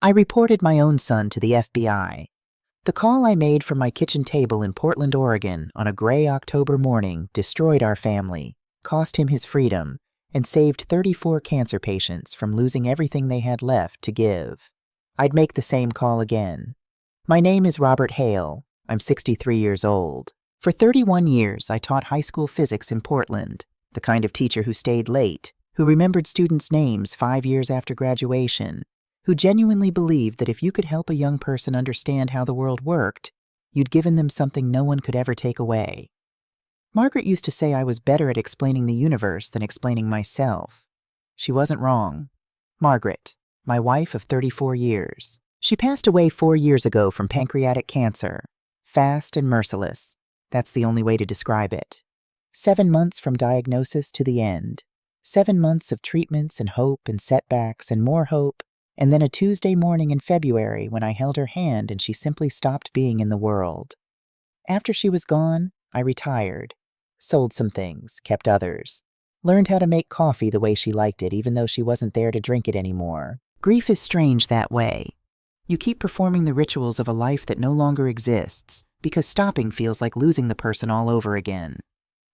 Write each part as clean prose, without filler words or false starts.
I reported my own son to the FBI. The call I made from my kitchen table in Portland, Oregon on a gray October morning destroyed our family, cost him his freedom, and saved 34 cancer patients from losing everything they had left to give. I'd make the same call again. My name is Robert Hale. I'm 63 years old. For 31 years, I taught high school physics in Portland, the kind of teacher who stayed late, who remembered students' names 5 years after graduation, who genuinely believed that if you could help a young person understand how the world worked, you'd given them something no one could ever take away. Margaret used to say I was better at explaining the universe than explaining myself. She wasn't wrong. Margaret, my wife of 34 years. She passed away 4 years ago from pancreatic cancer. Fast and merciless. That's the only way to describe it. 7 months from diagnosis to the end. 7 months of treatments and hope and setbacks and more hope, and then a Tuesday morning in February when I held her hand and she simply stopped being in the world. After she was gone, I retired. Sold some things, kept others. Learned how to make coffee the way she liked it, even though she wasn't there to drink it anymore. Grief is strange that way. You keep performing the rituals of a life that no longer exists, because stopping feels like losing the person all over again.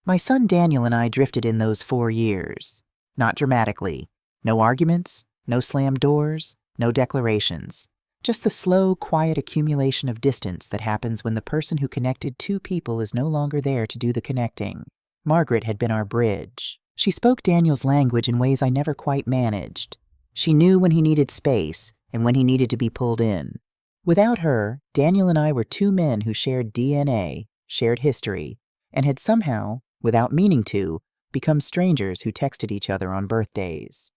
My son Daniel and I drifted in those 4 years. Not dramatically. No arguments, no slammed doors, no declarations. Just the slow, quiet accumulation of distance that happens when the person who connected two people is no longer there to do the connecting. Margaret had been our bridge. She spoke Daniel's language in ways I never quite managed. She knew when he needed space and when he needed to be pulled in. Without her, Daniel and I were two men who shared DNA, shared history, and had somehow, without meaning to, become strangers who texted each other on birthdays.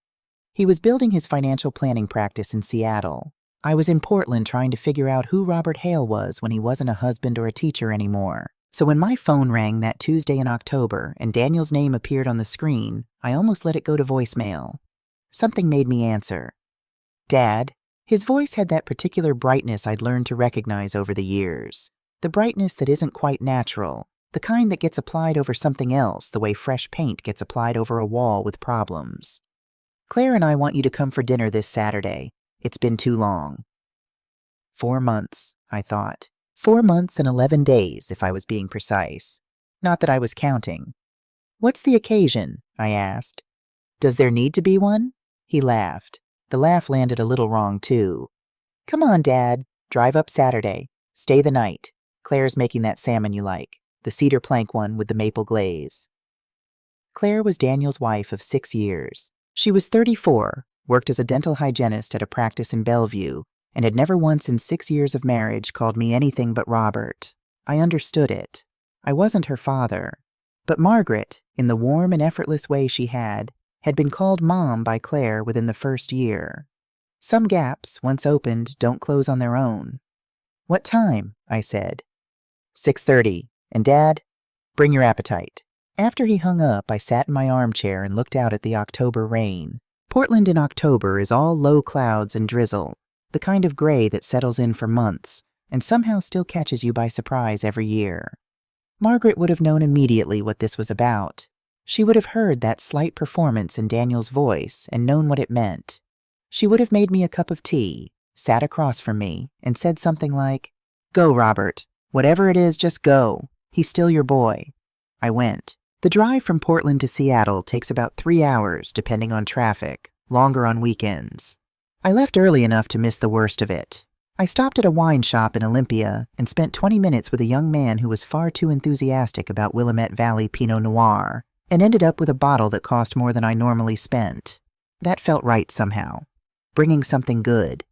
He was building his financial planning practice in Seattle. I was in Portland trying to figure out who Robert Hale was when he wasn't a husband or a teacher anymore. So when my phone rang that Tuesday in October and Daniel's name appeared on the screen, I almost let it go to voicemail. Something made me answer. Dad. His voice had that particular brightness I'd learned to recognize over the years. The brightness that isn't quite natural. The kind that gets applied over something else the way fresh paint gets applied over a wall with problems. Claire and I want you to come for dinner this Saturday. It's been too long. 4 months, I thought. 4 months and 11 days, if I was being precise. Not that I was counting. What's the occasion? I asked. Does there need to be one? He laughed. The laugh landed a little wrong, too. Come on, Dad. Drive up Saturday. Stay the night. Claire's making that salmon you like. The cedar plank one with the maple glaze. Claire was Daniel's wife of 6 years. She was 34, worked as a dental hygienist at a practice in Bellevue, and had never once in 6 years of marriage called me anything but Robert. I understood it. I wasn't her father. But Margaret, in the warm and effortless way she had been called Mom by Claire within the first year. Some gaps, once opened, don't close on their own. What time? I said. 6:30. And Dad, bring your appetite. After he hung up, I sat in my armchair and looked out at the October rain. Portland in October is all low clouds and drizzle, the kind of gray that settles in for months and somehow still catches you by surprise every year. Margaret would have known immediately what this was about. She would have heard that slight performance in Daniel's voice and known what it meant. She would have made me a cup of tea, sat across from me, and said something like, Go, Robert. Whatever it is, just go. He's still your boy. I went. The drive from Portland to Seattle takes about 3 hours, depending on traffic, longer on weekends. I left early enough to miss the worst of it. I stopped at a wine shop in Olympia and spent 20 minutes with a young man who was far too enthusiastic about Willamette Valley Pinot Noir, and ended up with a bottle that cost more than I normally spent. That felt right somehow. Bringing something good.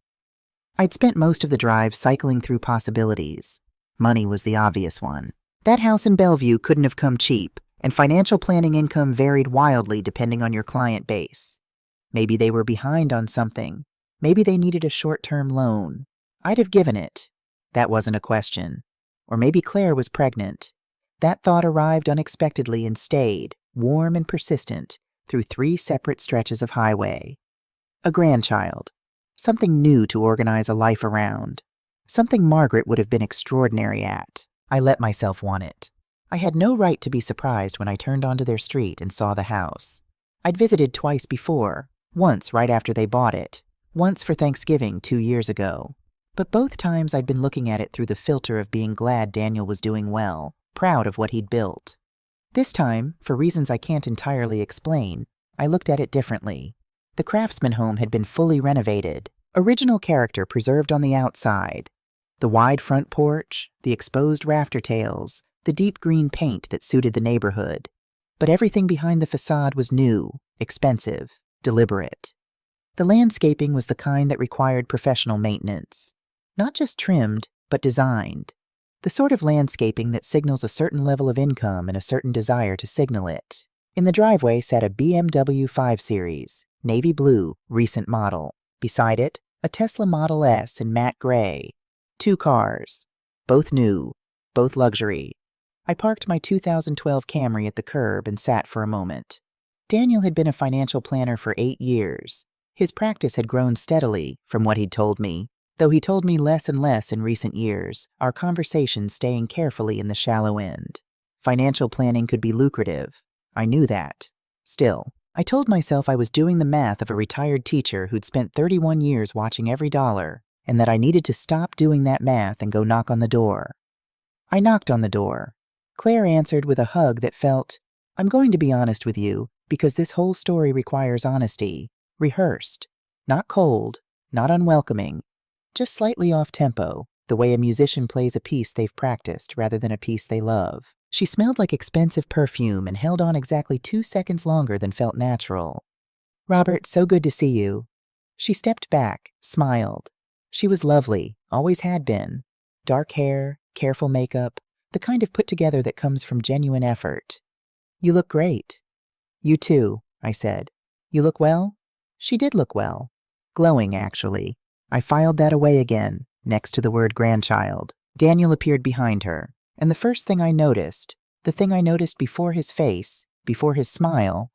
I'd spent most of the drive cycling through possibilities. Money was the obvious one. That house in Bellevue couldn't have come cheap, and financial planning income varied wildly depending on your client base. Maybe they were behind on something. Maybe they needed a short-term loan. I'd have given it. That wasn't a question. Or maybe Claire was pregnant. That thought arrived unexpectedly and stayed, warm and persistent, through 3 separate stretches of highway. A grandchild. Something new to organize a life around. Something Margaret would have been extraordinary at. I let myself want it. I had no right to be surprised when I turned onto their street and saw the house. I'd visited twice before, once right after they bought it, once for Thanksgiving 2 years ago. But both times I'd been looking at it through the filter of being glad Daniel was doing well, proud of what he'd built. This time, for reasons I can't entirely explain, I looked at it differently. The Craftsman home had been fully renovated, original character preserved on the outside. The wide front porch, the exposed rafter tails, the deep green paint that suited the neighborhood. But everything behind the facade was new, expensive, deliberate. The landscaping was the kind that required professional maintenance. Not just trimmed, but designed. The sort of landscaping that signals a certain level of income and a certain desire to signal it. In the driveway sat a BMW 5 Series, navy blue, recent model. Beside it, a Tesla Model S in matte gray. 2 cars. Both new, both luxury. I parked my 2012 Camry at the curb and sat for a moment. Daniel had been a financial planner for 8 years. His practice had grown steadily, from what he'd told me, though he told me less and less in recent years, our conversations staying carefully in the shallow end. Financial planning could be lucrative. I knew that. Still, I told myself I was doing the math of a retired teacher who'd spent 31 years watching every dollar, and that I needed to stop doing that math and go knock on the door. I knocked on the door. Claire answered with a hug that felt, I'm going to be honest with you, because this whole story requires honesty. Rehearsed. Not cold, not unwelcoming, just slightly off-tempo, the way a musician plays a piece they've practiced rather than a piece they love. She smelled like expensive perfume and held on exactly 2 seconds longer than felt natural. Robert, so good to see you. She stepped back, smiled. She was lovely, always had been. Dark hair, careful makeup, the kind of put-together that comes from genuine effort. You look great. You too, I said. You look well? She did look well. Glowing, actually. I filed that away again, next to the word grandchild. Daniel appeared behind her, and the first thing I noticed, the thing I noticed before his face, before his smile,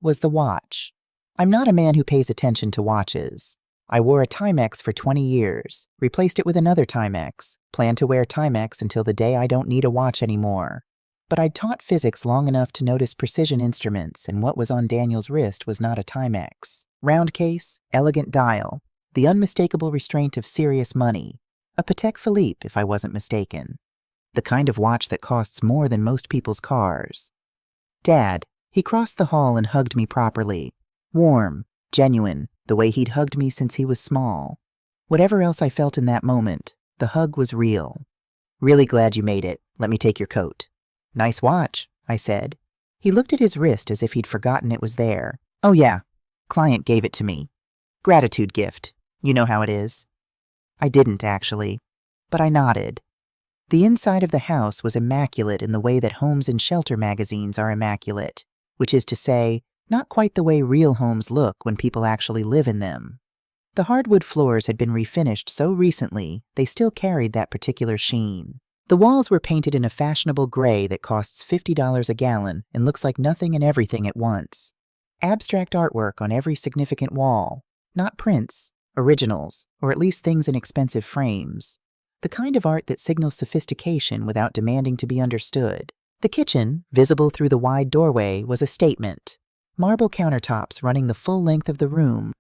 was the watch. I'm not a man who pays attention to watches. I wore a Timex for 20 years, replaced it with another Timex, planned to wear Timex until the day I don't need a watch anymore. But I'd taught physics long enough to notice precision instruments, and what was on Daniel's wrist was not a Timex. Round case, elegant dial, the unmistakable restraint of serious money. A Patek Philippe, if I wasn't mistaken. The kind of watch that costs more than most people's cars. Dad, he crossed the hall and hugged me properly. Warm, genuine, the way he'd hugged me since he was small. Whatever else I felt in that moment, the hug was real. Really glad you made it. Let me take your coat. Nice watch, I said. He looked at his wrist as if he'd forgotten it was there. Oh yeah, client gave it to me. Gratitude gift. You know how it is. I didn't, actually, but I nodded. The inside of the house was immaculate in the way that homes in shelter magazines are immaculate, which is to say, not quite the way real homes look when people actually live in them. The hardwood floors had been refinished so recently they still carried that particular sheen. The walls were painted in a fashionable gray that costs $50 a gallon and looks like nothing and everything at once. Abstract artwork on every significant wall, not prints, originals, or at least things in expensive frames. The kind of art that signals sophistication without demanding to be understood. The kitchen, visible through the wide doorway, was a statement. Marble countertops running the full length of the room.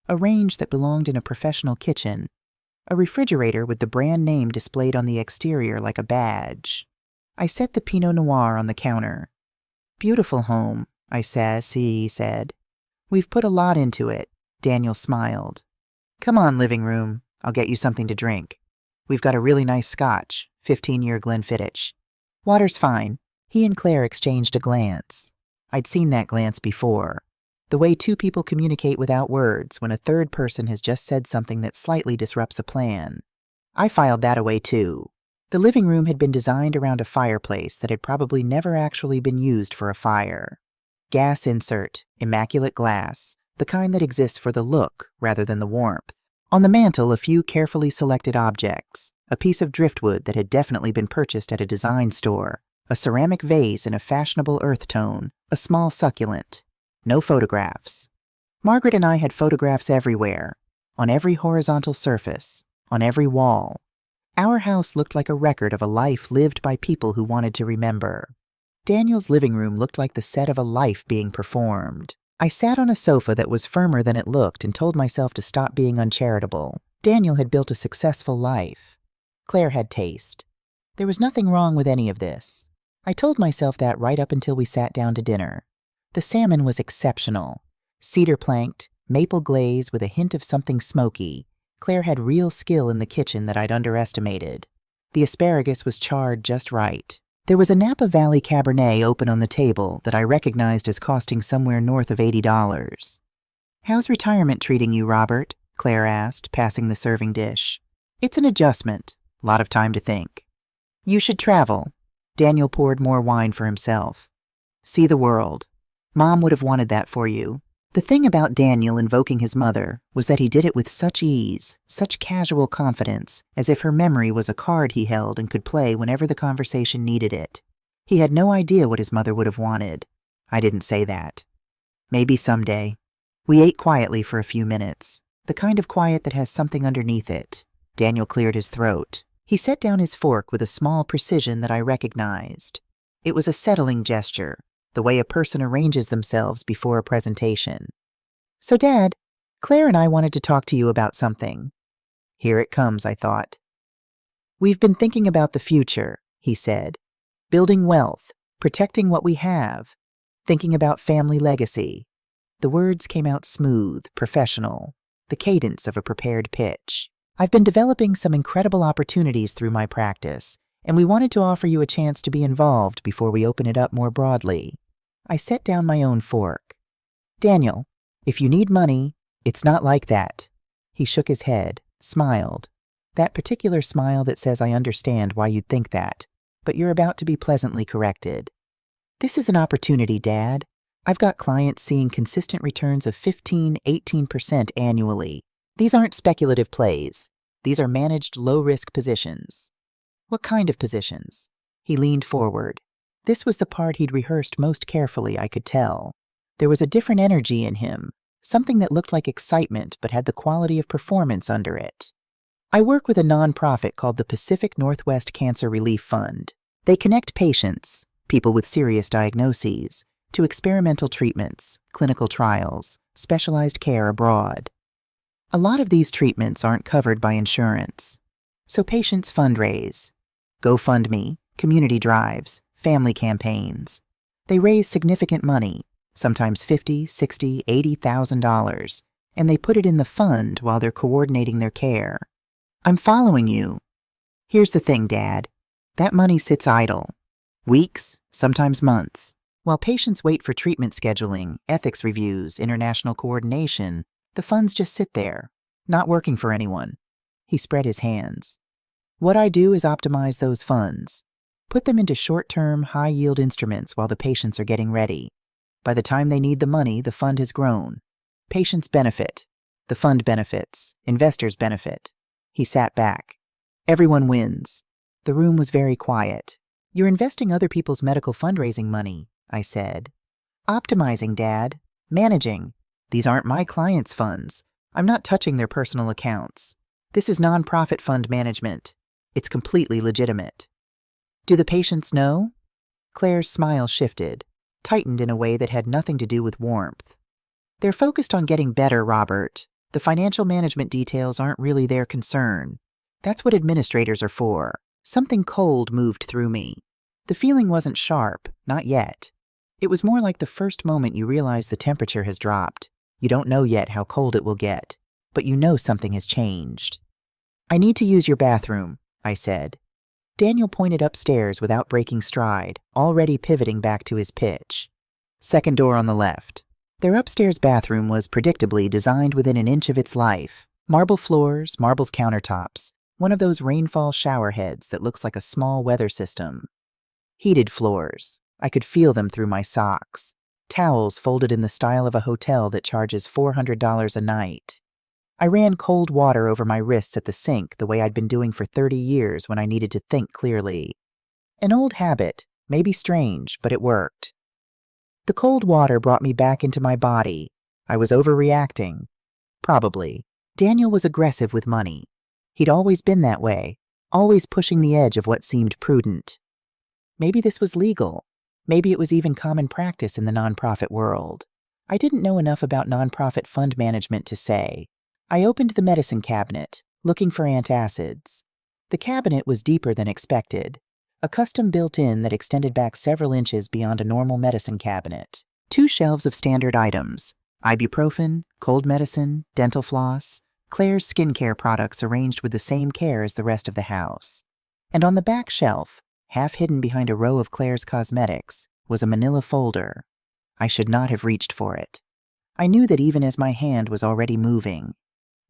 A range that belonged in a professional kitchen. A refrigerator with the brand name displayed on the exterior like a badge. I set the Pinot Noir on the counter. Beautiful home, he said. We've put a lot into it. Daniel smiled. Come on, living room. I'll get you something to drink. We've got a really nice scotch, 15-year Glenfiddich. Water's fine. He and Claire exchanged a glance. I'd seen that glance before. The way two people communicate without words when a third person has just said something that slightly disrupts a plan. I filed that away too. The living room had been designed around a fireplace that had probably never actually been used for a fire. Gas insert, immaculate glass, the kind that exists for the look rather than the warmth. On the mantel, a few carefully selected objects, a piece of driftwood that had definitely been purchased at a design store, a ceramic vase in a fashionable earth tone, a small succulent. No photographs. Margaret and I had photographs everywhere, on every horizontal surface, on every wall. Our house looked like a record of a life lived by people who wanted to remember. Daniel's living room looked like the set of a life being performed. I sat on a sofa that was firmer than it looked and told myself to stop being uncharitable. Daniel had built a successful life. Claire had taste. There was nothing wrong with any of this. I told myself that right up until we sat down to dinner. The salmon was exceptional. Cedar planked, maple glaze with a hint of something smoky. Claire had real skill in the kitchen that I'd underestimated. The asparagus was charred just right. There was a Napa Valley Cabernet open on the table that I recognized as costing somewhere north of $80. "How's retirement treating you, Robert?" Claire asked, passing the serving dish. "It's an adjustment. Lot of time to think." "You should travel." Daniel poured more wine for himself. "See the world. Mom would have wanted that for you." The thing about Daniel invoking his mother was that he did it with such ease, such casual confidence, as if her memory was a card he held and could play whenever the conversation needed it. He had no idea what his mother would have wanted. I didn't say that. Maybe someday. We ate quietly for a few minutes, the kind of quiet that has something underneath it. Daniel cleared his throat. He set down his fork with a small precision that I recognized. It was a settling gesture, the way a person arranges themselves before a presentation. "So, Dad, Claire and I wanted to talk to you about something." Here it comes, I thought. "We've been thinking about the future," he said. "Building wealth, protecting what we have, thinking about family legacy." The words came out smooth, professional, the cadence of a prepared pitch. "I've been developing some incredible opportunities through my practice, and we wanted to offer you a chance to be involved before we open it up more broadly." I set down my own fork. "Daniel, if you need money, it's not like that." He shook his head, smiled. That particular smile that says, "I understand why you'd think that, but you're about to be pleasantly corrected." "This is an opportunity, Dad. I've got clients seeing consistent returns of 15, 18% annually. These aren't speculative plays. These are managed low-risk positions." "What kind of positions?" He leaned forward. This was the part he'd rehearsed most carefully, I could tell. There was a different energy in him, something that looked like excitement but had the quality of performance under it. "I work with a nonprofit called the Pacific Northwest Cancer Relief Fund. They connect patients, people with serious diagnoses, to experimental treatments, clinical trials, specialized care abroad. A lot of these treatments aren't covered by insurance. So patients fundraise. GoFundMe, community drives, family campaigns. They raise significant money, sometimes $50,000, $60,000, $80,000, and they put it in the fund while they're coordinating their care. I'm following you. Here's the thing, Dad. That money sits idle. Weeks, sometimes months. While patients wait for treatment scheduling, ethics reviews, international coordination, the funds just sit there, not working for anyone." He spread his hands. "What I do is optimize those funds. Put them into short-term, high-yield instruments while the patients are getting ready. By the time they need the money, the fund has grown. Patients benefit. The fund benefits. Investors benefit." He sat back. "Everyone wins." The room was very quiet. "You're investing other people's medical fundraising money," I said. "Optimizing, Dad. Managing. These aren't my clients' funds. I'm not touching their personal accounts. This is nonprofit fund management. It's completely legitimate." "Do the patients know?" Claire's smile shifted, tightened in a way that had nothing to do with warmth. "They're focused on getting better, Robert. The financial management details aren't really their concern. That's what administrators are for." Something cold moved through me. The feeling wasn't sharp, not yet. It was more like the first moment you realize the temperature has dropped. You don't know yet how cold it will get, but you know something has changed. "I need to use your bathroom," I said. Daniel pointed upstairs without breaking stride, already pivoting back to his pitch. "Second door on the left." Their upstairs bathroom was predictably designed within an inch of its life. Marble floors, marbles countertops, one of those rainfall shower heads that looks like a small weather system. Heated floors. I could feel them through my socks. Towels folded in the style of a hotel that charges $400 a night. I ran cold water over my wrists at the sink the way I'd been doing for 30 years when I needed to think clearly. An old habit, maybe strange, but it worked. The cold water brought me back into my body. I was overreacting. Probably. Daniel was aggressive with money. He'd always been that way, always pushing the edge of what seemed prudent. Maybe this was legal. Maybe it was even common practice in the nonprofit world. I didn't know enough about nonprofit fund management to say. I opened the medicine cabinet, looking for antacids. The cabinet was deeper than expected, a custom built-in that extended back several inches beyond a normal medicine cabinet. 2 shelves of standard items: ibuprofen, cold medicine, dental floss, Claire's skincare products arranged with the same care as the rest of the house. And on the back shelf, half hidden behind a row of Claire's cosmetics, was a manila folder. I should not have reached for it. I knew that even as my hand was already moving.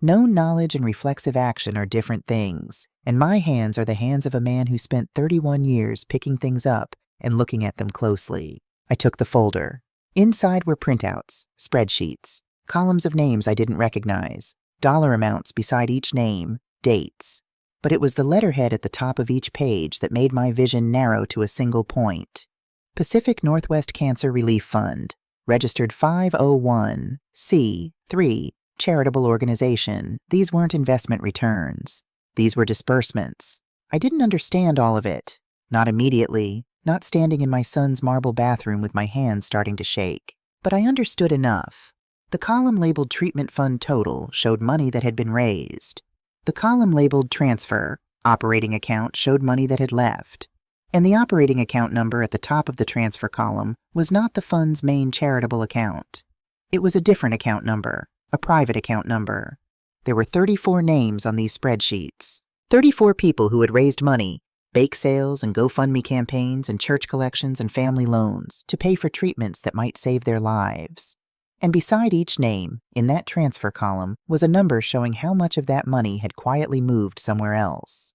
Known knowledge and reflexive action are different things, and my hands are the hands of a man who spent 31 years picking things up and looking at them closely. I took the folder. Inside were printouts, spreadsheets, columns of names I didn't recognize, dollar amounts beside each name, dates. But it was the letterhead at the top of each page that made my vision narrow to a single point. Pacific Northwest Cancer Relief Fund, registered 501 C3, charitable organization. These weren't investment returns. These were disbursements. I didn't understand all of it. Not immediately, not standing in my son's marble bathroom with my hands starting to shake. But I understood enough. The column labeled Treatment Fund Total showed money that had been raised. The column labeled Transfer, Operating Account, showed money that had left. And the operating account number at the top of the transfer column was not the fund's main charitable account. It was a different account number, a private account number. There were 34 names on these spreadsheets. 34 people who had raised money, bake sales and GoFundMe campaigns and church collections and family loans to pay for treatments that might save their lives. And beside each name, in that transfer column, was a number showing how much of that money had quietly moved somewhere else.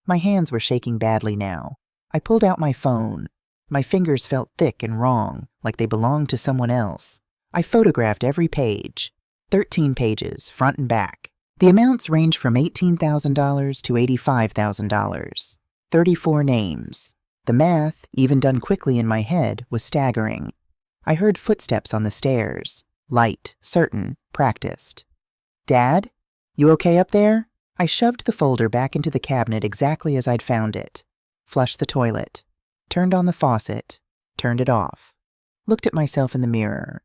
My hands were shaking badly now. I pulled out my phone. My fingers felt thick and wrong, like they belonged to someone else. I photographed every page. 13 pages, front and back. The amounts ranged from $18,000 to $85,000. 34 names. The math, even done quickly in my head, was staggering. I heard footsteps on the stairs. Light, certain, practiced. "Dad? You okay up there?" I shoved the folder back into the cabinet exactly as I'd found it. Flushed the toilet. Turned on the faucet. Turned it off. Looked at myself in the mirror.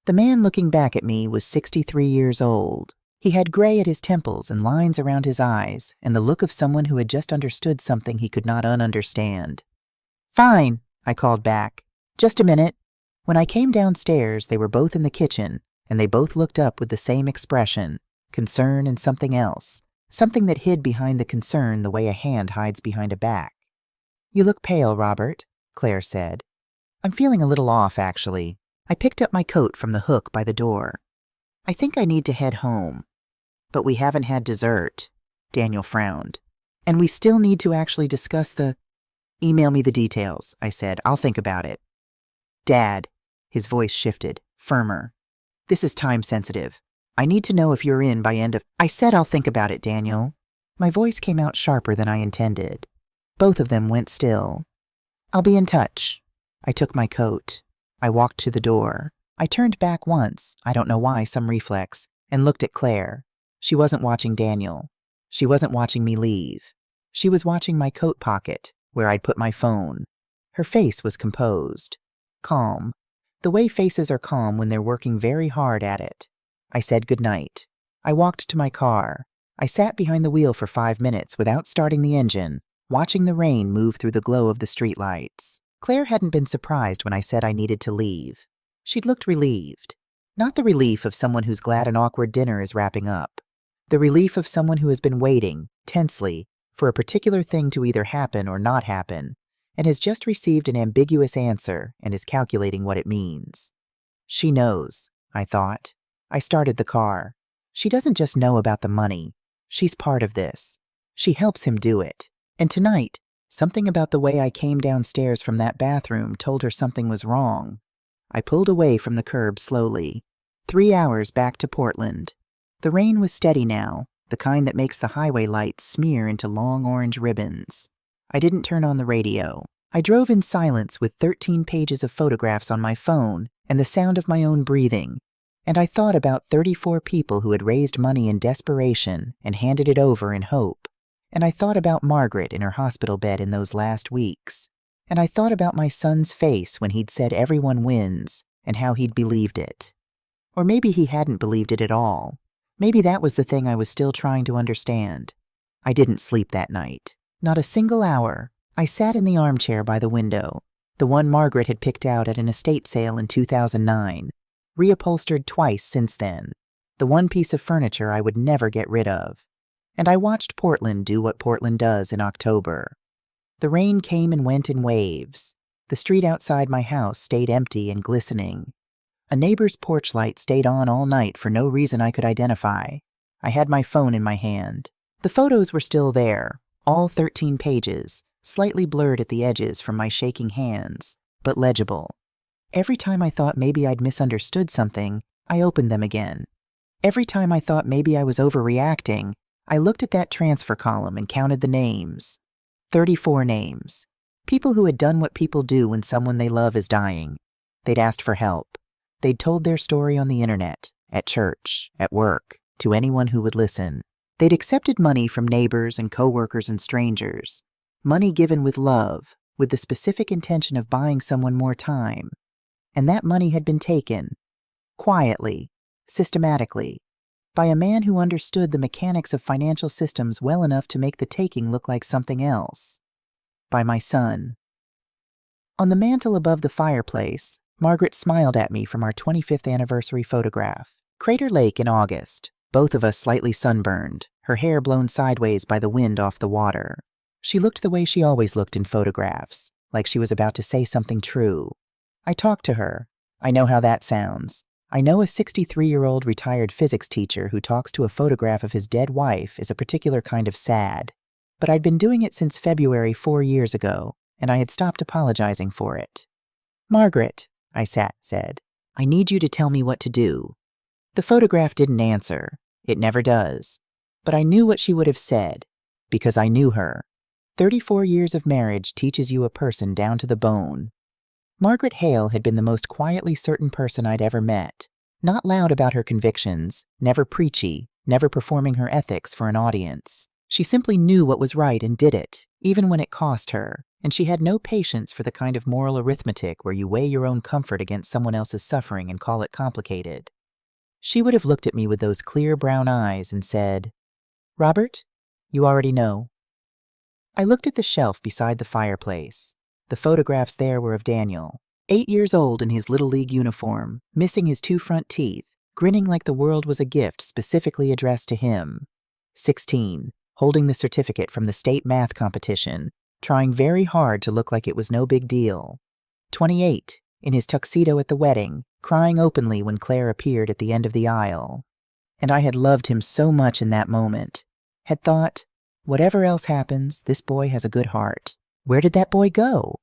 The man looking back at me was 63 years old. He had gray at his temples and lines around his eyes, and the look of someone who had just understood something he could not ununderstand. "Fine," I called back. "Just a minute." When I came downstairs, they were both in the kitchen, and they both looked up with the same expression, concern and something else, something that hid behind the concern the way a hand hides behind a back. "You look pale, Robert," Claire said. "I'm feeling a little off, actually." I picked up my coat from the hook by the door. "I think I need to head home." "But we haven't had dessert," Daniel frowned. "And we still need to actually discuss the—" "Email me the details," I said. "I'll think about it." "Dad," his voice shifted, firmer. "This is time sensitive. I need to know if you're in by end of—" "I said I'll think about it, Daniel." My voice came out sharper than I intended. Both of them went still. "I'll be in touch." I took my coat. I walked to the door. I turned back once, I don't know why, some reflex, and looked at Claire. She wasn't watching Daniel. She wasn't watching me leave. She was watching my coat pocket, where I'd put my phone. Her face was composed. Calm. The way faces are calm when they're working very hard at it. I said goodnight. I walked to my car. I sat behind the wheel for 5 minutes without starting the engine, watching the rain move through the glow of the streetlights. Claire hadn't been surprised when I said I needed to leave. She'd looked relieved. Not the relief of someone who's glad an awkward dinner is wrapping up. The relief of someone who has been waiting, tensely, for a particular thing to either happen or not happen, and has just received an ambiguous answer and is calculating what it means. She knows, I thought. I started the car. She doesn't just know about the money. She's part of this. She helps him do it. And tonight, something about the way I came downstairs from that bathroom told her something was wrong. I pulled away from the curb slowly. 3 hours back to Portland. The rain was steady now, the kind that makes the highway lights smear into long orange ribbons. I didn't turn on the radio. I drove in silence with 13 pages of photographs on my phone and the sound of my own breathing. And I thought about 34 people who had raised money in desperation and handed it over in hope. And I thought about Margaret in her hospital bed in those last weeks. And I thought about my son's face when he'd said everyone wins and how he'd believed it. Or maybe he hadn't believed it at all. Maybe that was the thing I was still trying to understand. I didn't sleep that night. Not a single hour. I sat in the armchair by the window, the one Margaret had picked out at an estate sale in 2009, reupholstered twice since then, the one piece of furniture I would never get rid of. And I watched Portland do what Portland does in October. The rain came and went in waves. The street outside my house stayed empty and glistening. A neighbor's porch light stayed on all night for no reason I could identify. I had my phone in my hand. The photos were still there, all 13 pages, slightly blurred at the edges from my shaking hands, but legible. Every time I thought maybe I'd misunderstood something, I opened them again. Every time I thought maybe I was overreacting, I looked at that transfer column and counted the names. 34 names. People who had done what people do when someone they love is dying. They'd asked for help. They'd told their story on the internet, at church, at work, to anyone who would listen. They'd accepted money from neighbors and coworkers and strangers. Money given with love, with the specific intention of buying someone more time. And that money had been taken, quietly, systematically, by a man who understood the mechanics of financial systems well enough to make the taking look like something else. By my son. On the mantel above the fireplace, Margaret smiled at me from our 25th anniversary photograph. Crater Lake in August, both of us slightly sunburned, her hair blown sideways by the wind off the water. She looked the way she always looked in photographs, like she was about to say something true. I talked to her. I know how that sounds. I know a 63-year-old retired physics teacher who talks to a photograph of his dead wife is a particular kind of sad. But I'd been doing it since February 4 years ago, and I had stopped apologizing for it. Margaret, I said, I need you to tell me what to do. The photograph didn't answer. It never does. But I knew what she would have said, because I knew her. 34 years of marriage teaches you a person down to the bone. Margaret Hale had been the most quietly certain person I'd ever met. Not loud about her convictions, never preachy, never performing her ethics for an audience. She simply knew what was right and did it, even when it cost her, and she had no patience for the kind of moral arithmetic where you weigh your own comfort against someone else's suffering and call it complicated. She would have looked at me with those clear brown eyes and said, Robert, you already know. I looked at the shelf beside the fireplace. The photographs there were of Daniel, 8 years old in his Little League uniform, missing his 2 front teeth, grinning like the world was a gift specifically addressed to him. 16, holding the certificate from the state math competition, trying very hard to look like it was no big deal. 28, in his tuxedo at the wedding, crying openly when Claire appeared at the end of the aisle. And I had loved him so much in that moment, had thought, whatever else happens, this boy has a good heart. Where did that boy go?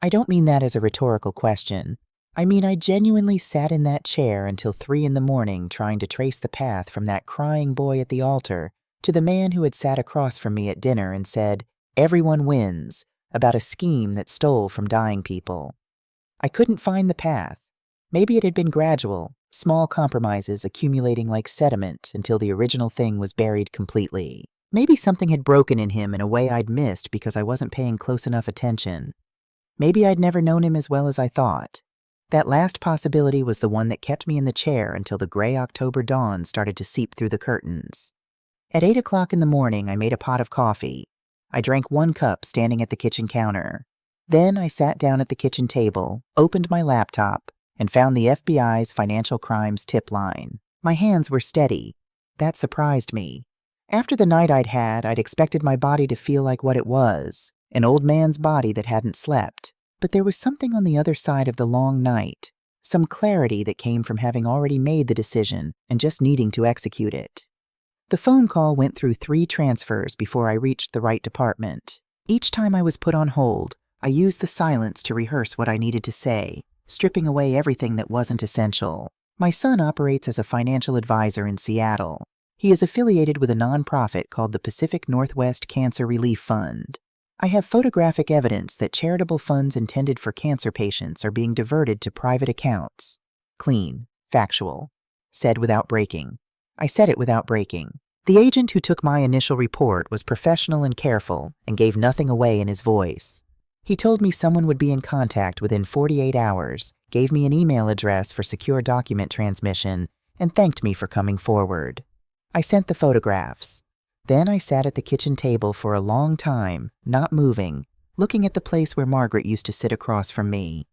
I don't mean that as a rhetorical question. I mean I genuinely sat in that chair until 3 a.m. trying to trace the path from that crying boy at the altar to the man who had sat across from me at dinner and said, "Everyone wins," about a scheme that stole from dying people. I couldn't find the path. Maybe it had been gradual, small compromises accumulating like sediment until the original thing was buried completely. Maybe something had broken in him in a way I'd missed because I wasn't paying close enough attention. Maybe I'd never known him as well as I thought. That last possibility was the one that kept me in the chair until the gray October dawn started to seep through the curtains. At 8 o'clock in the morning, I made a pot of coffee. I drank 1 cup standing at the kitchen counter. Then I sat down at the kitchen table, opened my laptop, and found the FBI's financial crimes tip line. My hands were steady. That surprised me. After the night I'd had, I'd expected my body to feel like what it was, an old man's body that hadn't slept. But there was something on the other side of the long night, some clarity that came from having already made the decision and just needing to execute it. The phone call went through 3 transfers before I reached the right department. Each time I was put on hold, I used the silence to rehearse what I needed to say, stripping away everything that wasn't essential. My son operates as a financial advisor in Seattle. He is affiliated with a nonprofit called the Pacific Northwest Cancer Relief Fund. I have photographic evidence that charitable funds intended for cancer patients are being diverted to private accounts. Clean, factual. Said without breaking. I said it without breaking. The agent who took my initial report was professional and careful and gave nothing away in his voice. He told me someone would be in contact within 48 hours, gave me an email address for secure document transmission, and thanked me for coming forward. I sent the photographs. Then I sat at the kitchen table for a long time, not moving, looking at the place where Margaret used to sit across from me.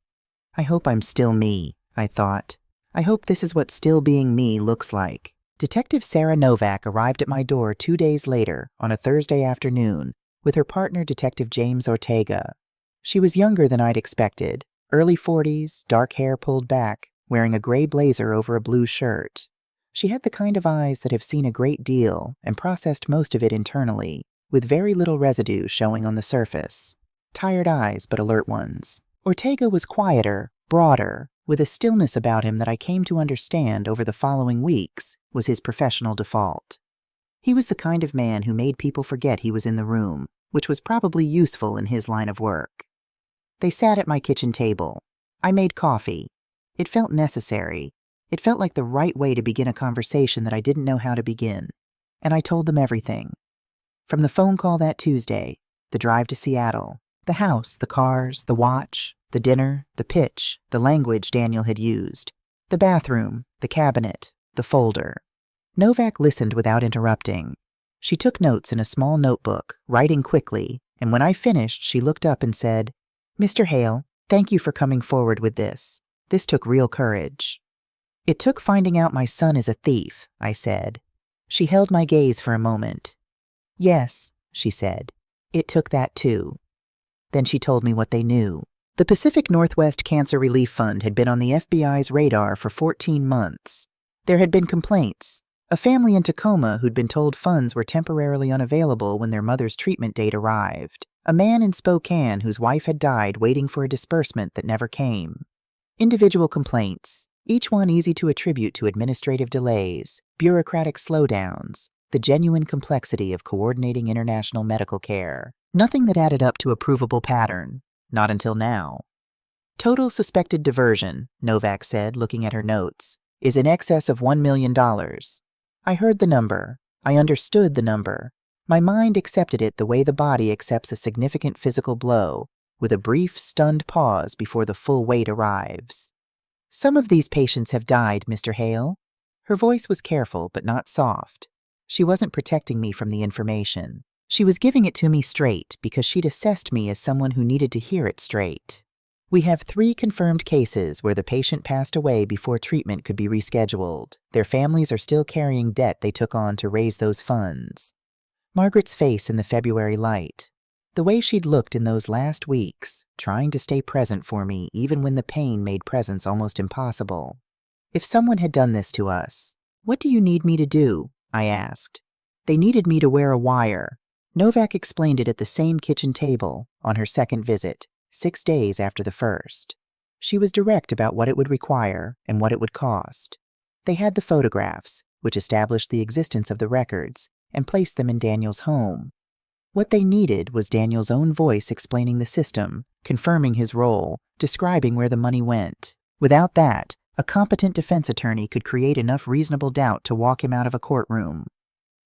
I hope I'm still me, I thought. I hope this is what still being me looks like. Detective Sarah Novak arrived at my door 2 days later, on a Thursday afternoon, with her partner, Detective James Ortega. She was younger than I'd expected, early 40s, dark hair pulled back, wearing a gray blazer over a blue shirt. She had the kind of eyes that have seen a great deal and processed most of it internally, with very little residue showing on the surface. Tired eyes, but alert ones. Ortega was quieter, broader, with a stillness about him that I came to understand over the following weeks was his professional default. He was the kind of man who made people forget he was in the room, which was probably useful in his line of work. They sat at my kitchen table. I made coffee. It felt necessary. It felt like the right way to begin a conversation that I didn't know how to begin. And I told them everything. From the phone call that Tuesday, the drive to Seattle, the house, the cars, the watch, the dinner, the pitch, the language Daniel had used, the bathroom, the cabinet, the folder. Novak listened without interrupting. She took notes in a small notebook, writing quickly, and when I finished, she looked up and said, "Mr. Hale, thank you for coming forward with this. This took real courage." "It took finding out my son is a thief," I said. She held my gaze for a moment. "Yes," she said, "it took that too." Then she told me what they knew. The Pacific Northwest Cancer Relief Fund had been on the FBI's radar for 14 months. There had been complaints. A family in Tacoma who'd been told funds were temporarily unavailable when their mother's treatment date arrived. A man in Spokane whose wife had died waiting for a disbursement that never came. Individual complaints, each one easy to attribute to administrative delays, bureaucratic slowdowns, the genuine complexity of coordinating international medical care. Nothing that added up to a provable pattern. Not until now. "Total suspected diversion," Novak said, looking at her notes, "is in excess of $1 million. I heard the number. I understood the number. My mind accepted it the way the body accepts a significant physical blow, with a brief, stunned pause before the full weight arrives. Some of these patients have died, Mr. Hale." Her voice was careful, but not soft. She wasn't protecting me from the information. She was giving it to me straight because she'd assessed me as someone who needed to hear it straight. "We have 3 confirmed cases where the patient passed away before treatment could be rescheduled. Their families are still carrying debt they took on to raise those funds." Margaret's face in the February light. The way she'd looked in those last weeks, trying to stay present for me even when the pain made presence almost impossible. "If someone had done this to us, what do you need me to do?" I asked. "They needed me to wear a wire." Novak explained it at the same kitchen table on her second visit, 6 days after the first. She was direct about what it would require and what it would cost. They had the photographs, which established the existence of the records, and placed them in Daniel's home. What they needed was Daniel's own voice explaining the system, confirming his role, describing where the money went. Without that, a competent defense attorney could create enough reasonable doubt to walk him out of a courtroom.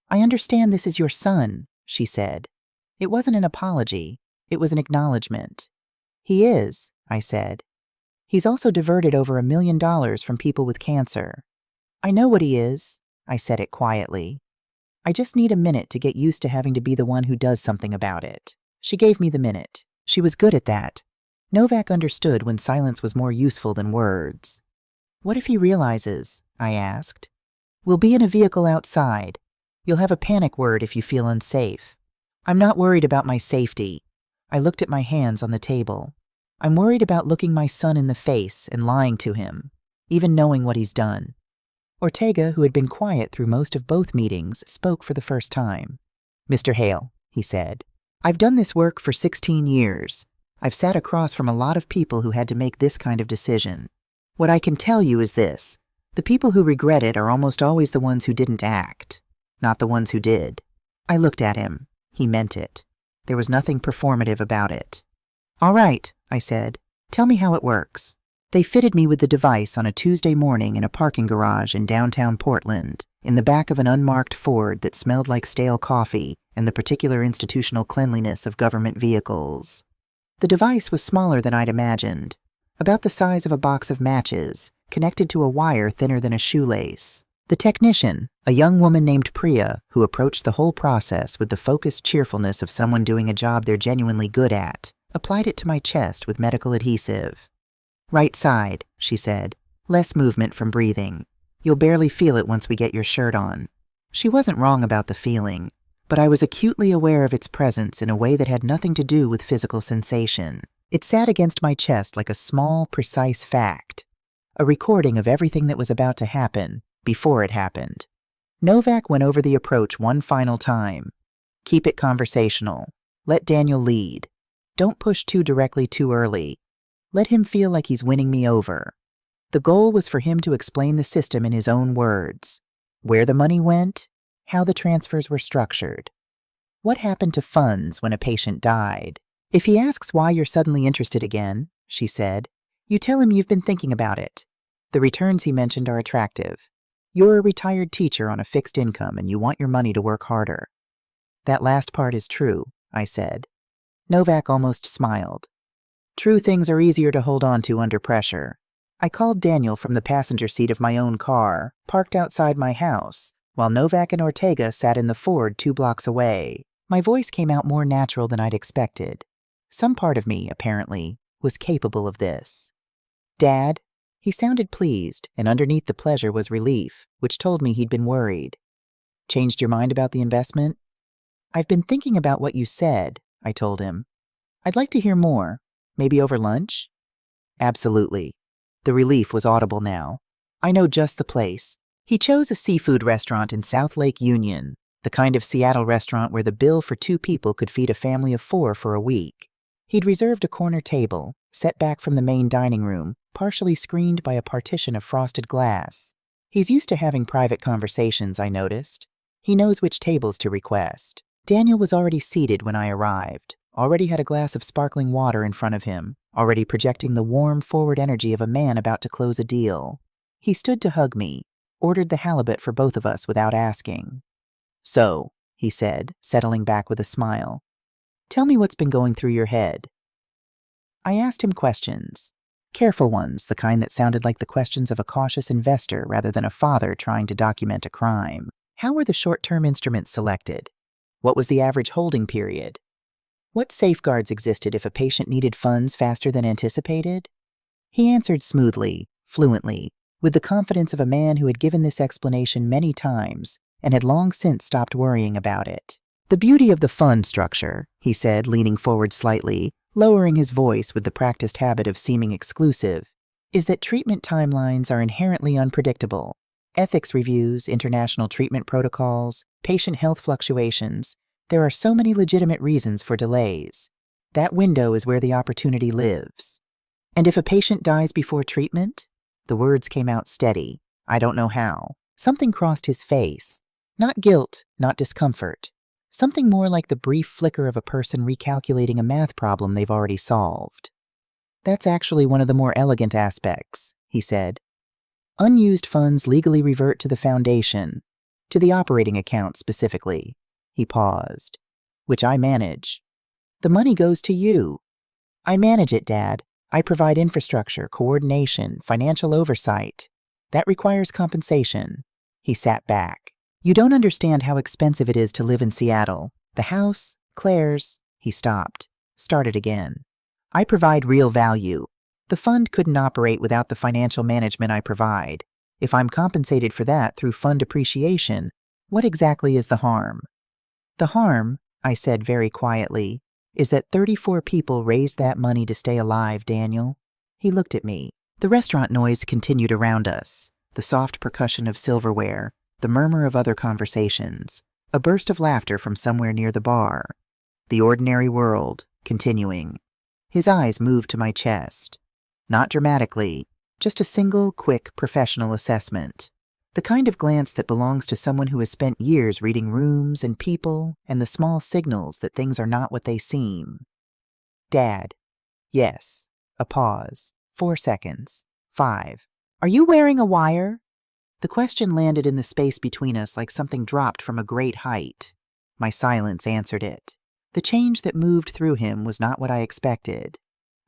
"I understand this is your son," she said. It wasn't an apology. It was an acknowledgement. "He is," I said. "He's also diverted over $1 million from people with cancer." "I know what he is," I said it quietly. "I just need a minute to get used to having to be the one who does something about it." She gave me the minute. She was good at that. Novak understood when silence was more useful than words. "What if he realizes?" I asked. "We'll be in a vehicle outside. You'll have a panic word if you feel unsafe." "I'm not worried about my safety." I looked at my hands on the table. "I'm worried about looking my son in the face and lying to him, even knowing what he's done." Ortega, who had been quiet through most of both meetings, spoke for the first time. "Mr. Hale," he said, "I've done this work for 16 years. I've sat across from a lot of people who had to make this kind of decision. What I can tell you is this. The people who regret it are almost always the ones who didn't act, not the ones who did." I looked at him. He meant it. There was nothing performative about it. "All right," I said. "Tell me how it works." They fitted me with the device on a Tuesday morning in a parking garage in downtown Portland, in the back of an unmarked Ford that smelled like stale coffee and the particular institutional cleanliness of government vehicles. The device was smaller than I'd imagined, about the size of a box of matches, connected to a wire thinner than a shoelace. The technician, a young woman named Priya, who approached the whole process with the focused cheerfulness of someone doing a job they're genuinely good at, applied it to my chest with medical adhesive. "Right side," she said. "Less movement from breathing. You'll barely feel it once we get your shirt on." She wasn't wrong about the feeling, but I was acutely aware of its presence in a way that had nothing to do with physical sensation. It sat against my chest like a small, precise fact, a recording of everything that was about to happen before it happened. Novak went over the approach one final time. Keep it conversational. Let Daniel lead. Don't push too directly too early. Let him feel like he's winning me over. The goal was for him to explain the system in his own words. Where the money went, how the transfers were structured. What happened to funds when a patient died? "If he asks why you're suddenly interested again," she said, "you tell him you've been thinking about it. The returns he mentioned are attractive. You're a retired teacher on a fixed income and you want your money to work harder." "That last part is true," I said. Novak almost smiled. "True things are easier to hold on to under pressure." I called Daniel from the passenger seat of my own car, parked outside my house, while Novak and Ortega sat in the Ford 2 blocks away. My voice came out more natural than I'd expected. Some part of me, apparently, was capable of this. "Dad?" He sounded pleased, and underneath the pleasure was relief, which told me he'd been worried. "Changed your mind about the investment?" "I've been thinking about what you said," I told him. "I'd like to hear more. Maybe over lunch?" "Absolutely." The relief was audible now. "I know just the place." He chose a seafood restaurant in South Lake Union, the kind of Seattle restaurant where the bill for 2 people could feed a family of 4 for a week. He'd reserved a corner table, set back from the main dining room, partially screened by a partition of frosted glass. He's used to having private conversations, I noticed. He knows which tables to request. Daniel was already seated when I arrived, already had a glass of sparkling water in front of him, already projecting the warm, forward energy of a man about to close a deal. He stood to hug me, ordered the halibut for both of us without asking. "So," he said, settling back with a smile, "tell me what's been going through your head." I asked him questions. Careful ones, the kind that sounded like the questions of a cautious investor rather than a father trying to document a crime. How were the short-term instruments selected? What was the average holding period? What safeguards existed if a patient needed funds faster than anticipated? He answered smoothly, fluently, with the confidence of a man who had given this explanation many times and had long since stopped worrying about it. "The beauty of the fund structure," he said, leaning forward slightly, lowering his voice with the practiced habit of seeming exclusive, "is that treatment timelines are inherently unpredictable. Ethics reviews, international treatment protocols, patient health fluctuations, there are so many legitimate reasons for delays. That window is where the opportunity lives. And if a patient dies before treatment?" The words came out steady. I don't know how. Something crossed his face. Not guilt, not discomfort. Something more like the brief flicker of a person recalculating a math problem they've already solved. "That's actually one of the more elegant aspects," he said. "Unused funds legally revert to the foundation, to the operating account specifically." He paused. "Which I manage." "The money goes to you." "I manage it, Dad. I provide infrastructure, coordination, financial oversight. That requires compensation." He sat back. "You don't understand how expensive it is to live in Seattle. The house, Claire's." He stopped. Started again. "I provide real value. The fund couldn't operate without the financial management I provide. If I'm compensated for that through fund appreciation, what exactly is the harm?" "The harm," I said very quietly, "is that 34 people raised that money to stay alive, Daniel." He looked at me. The restaurant noise continued around us, the soft percussion of silverware, the murmur of other conversations, a burst of laughter from somewhere near the bar. The ordinary world, continuing. His eyes moved to my chest. Not dramatically, just a single, quick, professional assessment. The kind of glance that belongs to someone who has spent years reading rooms and people and the small signals that things are not what they seem. "Dad." "Yes." A pause. 4 seconds. 5. "Are you wearing a wire?" The question landed in the space between us like something dropped from a great height. My silence answered it. The change that moved through him was not what I expected.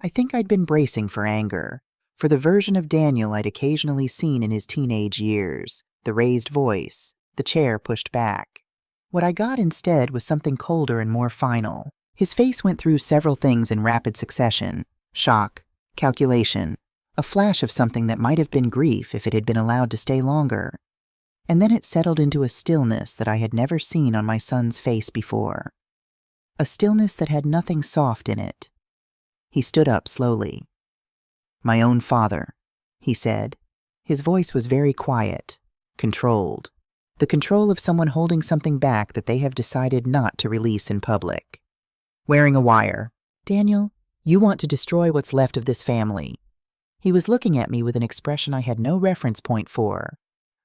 I think I'd been bracing for anger, for the version of Daniel I'd occasionally seen in his teenage years, the raised voice, the chair pushed back. What I got instead was something colder and more final. His face went through several things in rapid succession: shock, calculation, a flash of something that might have been grief if it had been allowed to stay longer. And then it settled into a stillness that I had never seen on my son's face before. A stillness that had nothing soft in it. He stood up slowly. "My own father," he said. His voice was very quiet, controlled. The control of someone holding something back that they have decided not to release in public. Wearing a wire. "Daniel, you want to destroy what's left of this family." He was looking at me with an expression I had no reference point for.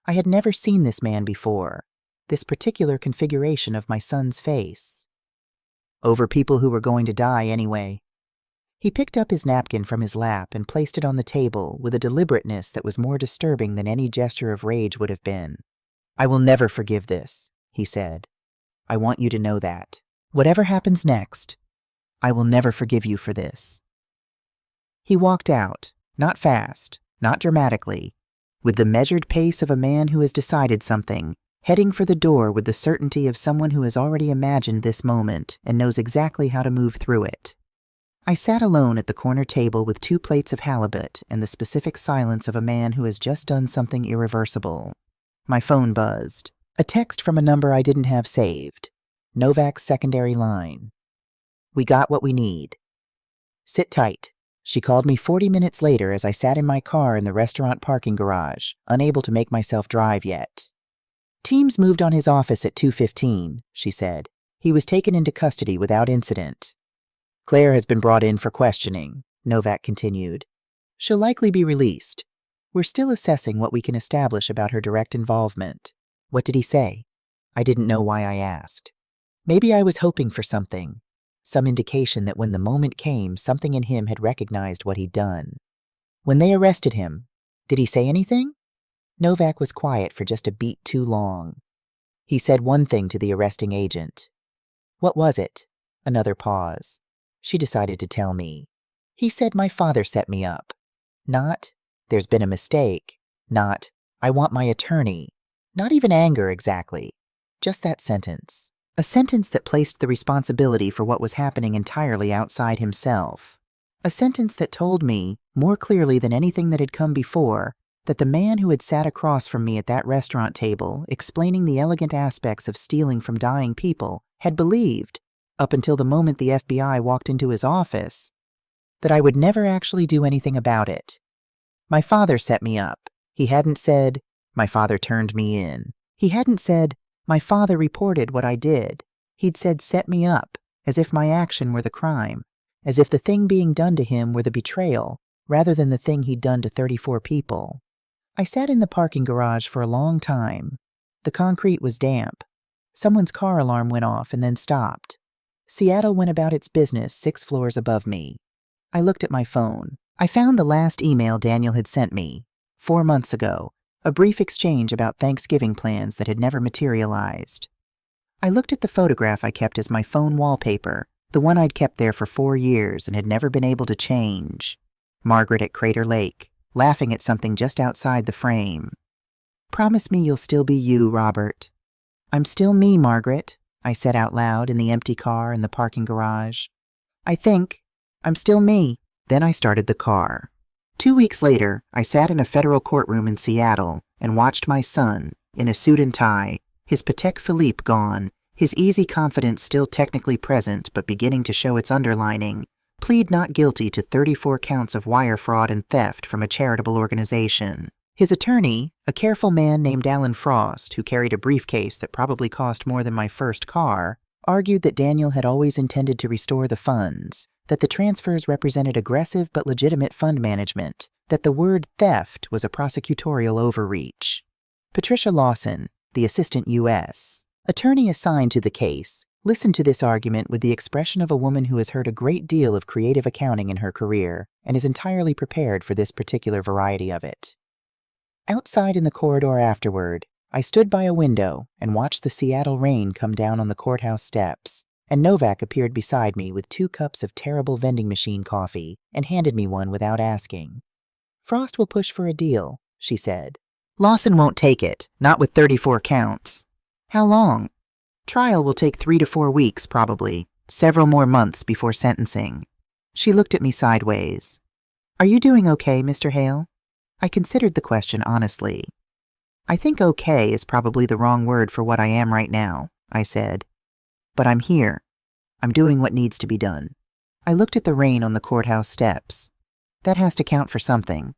I had never seen this man before, this particular configuration of my son's face. "Over people who were going to die anyway." He picked up his napkin from his lap and placed it on the table with a deliberateness that was more disturbing than any gesture of rage would have been. "I will never forgive this," he said. "I want you to know that. Whatever happens next, I will never forgive you for this." He walked out, not fast, not dramatically, with the measured pace of a man who has decided something, heading for the door with the certainty of someone who has already imagined this moment and knows exactly how to move through it. I sat alone at the corner table with 2 plates of halibut and the specific silence of a man who has just done something irreversible. My phone buzzed. A text from a number I didn't have saved. Novak's secondary line. "We got what we need. Sit tight." She called me 40 minutes later as I sat in my car in the restaurant parking garage, unable to make myself drive yet. "Teams moved on his office at 2:15, she said. "He was taken into custody without incident." "Claire has been brought in for questioning," Novak continued. "She'll likely be released. We're still assessing what we can establish about her direct involvement." "What did he say?" I didn't know why I asked. Maybe I was hoping for something, some indication that when the moment came, something in him had recognized what he'd done. "When they arrested him, did he say anything?" Novak was quiet for just a beat too long. "He said one thing to the arresting agent." "What was it?" Another pause. She decided to tell me. "He said my father set me up. Not, 'There's been a mistake.' Not, 'I want my attorney.' Not even anger exactly. Just that sentence. A sentence that placed the responsibility for what was happening entirely outside himself. A sentence that told me, more clearly than anything that had come before, that the man who had sat across from me at that restaurant table, explaining the elegant aspects of stealing from dying people, had believed, up until the moment the FBI walked into his office, that I would never actually do anything about it. My father set me up. He hadn't said, "My father turned me in." He hadn't said, "My father reported what I did." He'd said, "set me up," as if my action were the crime, as if the thing being done to him were the betrayal, rather than the thing he'd done to 34 people. I sat in the parking garage for a long time. The concrete was damp. Someone's car alarm went off and then stopped. Seattle went about its business 6 floors above me. I looked at my phone. I found the last email Daniel had sent me, 4 months ago, a brief exchange about Thanksgiving plans that had never materialized. I looked at the photograph I kept as my phone wallpaper, the one I'd kept there for 4 years and had never been able to change. Margaret at Crater Lake, laughing at something just outside the frame. "Promise me you'll still be you, Robert." "I'm still me, Margaret," I said out loud in the empty car in the parking garage. "I think I'm still me." Then I started the car. 2 weeks later, I sat in a federal courtroom in Seattle and watched my son, in a suit and tie, his Patek Philippe gone, his easy confidence still technically present but beginning to show its underlining, plead not guilty to 34 counts of wire fraud and theft from a charitable organization. His attorney, a careful man named Alan Frost, who carried a briefcase that probably cost more than my first car, argued that Daniel had always intended to restore the funds, that the transfers represented aggressive but legitimate fund management, that the word theft was a prosecutorial overreach. Patricia Lawson, the assistant U.S. attorney assigned to the case, listened to this argument with the expression of a woman who has heard a great deal of creative accounting in her career and is entirely prepared for this particular variety of it. Outside in the corridor afterward, I stood by a window and watched the Seattle rain come down on the courthouse steps, and Novak appeared beside me with 2 cups of terrible vending machine coffee and handed me one without asking. "Frost will push for a deal," she said. "Lawson won't take it, not with 34 counts. How long?" "Trial will take 3 to 4 weeks, probably. Several more months before sentencing." She looked at me sideways. "Are you doing okay, Mr. Hale?" I considered the question honestly. "I think okay is probably the wrong word for what I am right now," I said. "But I'm here. I'm doing what needs to be done." I looked at the rain on the courthouse steps. "That has to count for something."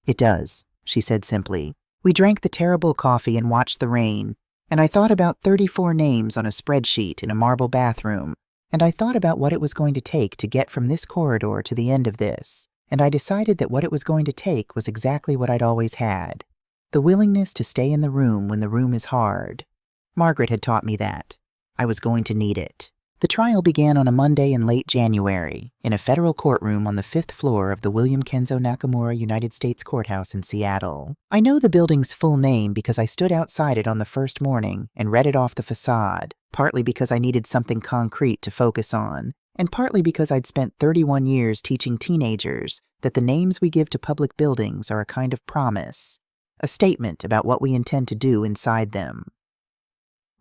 "It does," she said simply. We drank the terrible coffee and watched the rain, and I thought about 34 names on a spreadsheet in a marble bathroom, and I thought about what it was going to take to get from this corridor to the end of this, and I decided that what it was going to take was exactly what I'd always had: the willingness to stay in the room when the room is hard. Margaret had taught me that. I was going to need it. The trial began on a Monday in late January in a federal courtroom on the 5th floor of the William Kenzo Nakamura United States Courthouse in Seattle. I know the building's full name because I stood outside it on the first morning and read it off the facade, partly because I needed something concrete to focus on, and partly because I'd spent 31 years teaching teenagers that the names we give to public buildings are a kind of promise, a statement about what we intend to do inside them.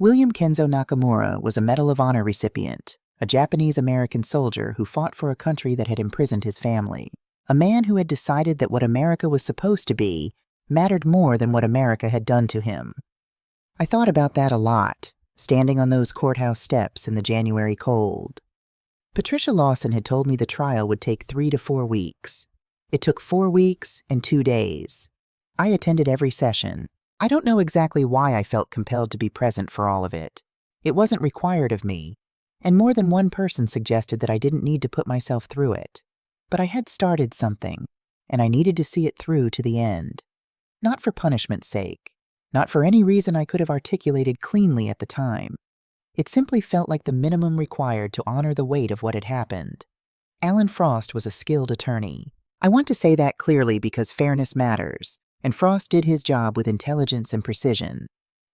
William Kenzo Nakamura was a Medal of Honor recipient, a Japanese-American soldier who fought for a country that had imprisoned his family, a man who had decided that what America was supposed to be mattered more than what America had done to him. I thought about that a lot, standing on those courthouse steps in the January cold. Patricia Lawson had told me the trial would take 3 to 4 weeks. It took 4 weeks and 2 days. I attended every session. I don't know exactly why I felt compelled to be present for all of it. It wasn't required of me, and more than one person suggested that I didn't need to put myself through it. But I had started something, and I needed to see it through to the end. Not for punishment's sake, not for any reason I could have articulated cleanly at the time. It simply felt like the minimum required to honor the weight of what had happened. Alan Frost was a skilled attorney. I want to say that clearly because fairness matters, and Frost did his job with intelligence and precision.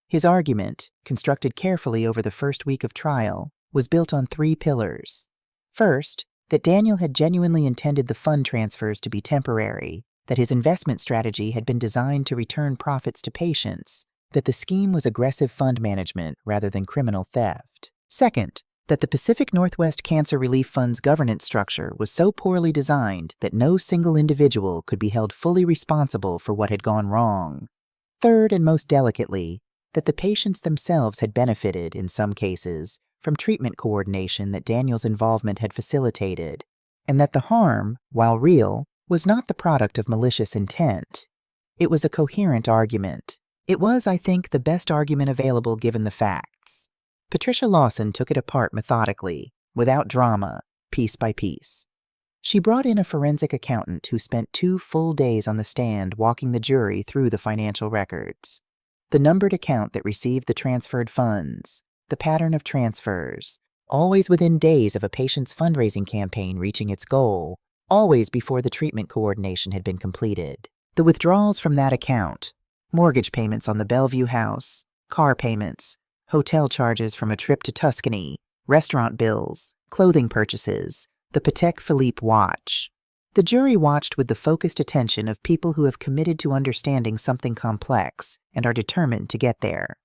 His argument, constructed carefully over the first week of trial, was built on 3 pillars. First, that Daniel had genuinely intended the fund transfers to be temporary, that his investment strategy had been designed to return profits to patients, that the scheme was aggressive fund management rather than criminal theft. Second, that the Pacific Northwest Cancer Relief Fund's governance structure was so poorly designed that no single individual could be held fully responsible for what had gone wrong. Third, and most delicately, that the patients themselves had benefited, in some cases, from treatment coordination that Daniel's involvement had facilitated, and that the harm, while real, was not the product of malicious intent. It was a coherent argument. It was, I think, the best argument available given the facts. Patricia Lawson took it apart methodically, without drama, piece by piece. She brought in a forensic accountant who spent 2 full days on the stand walking the jury through the financial records. The numbered account that received the transferred funds, the pattern of transfers, always within days of a patient's fundraising campaign reaching its goal, always before the treatment coordination had been completed. The withdrawals from that account, mortgage payments on the Bellevue house, car payments, hotel charges from a trip to Tuscany, restaurant bills, clothing purchases, the Patek Philippe watch. The jury watched with the focused attention of people who have committed to understanding something complex and are determined to get there.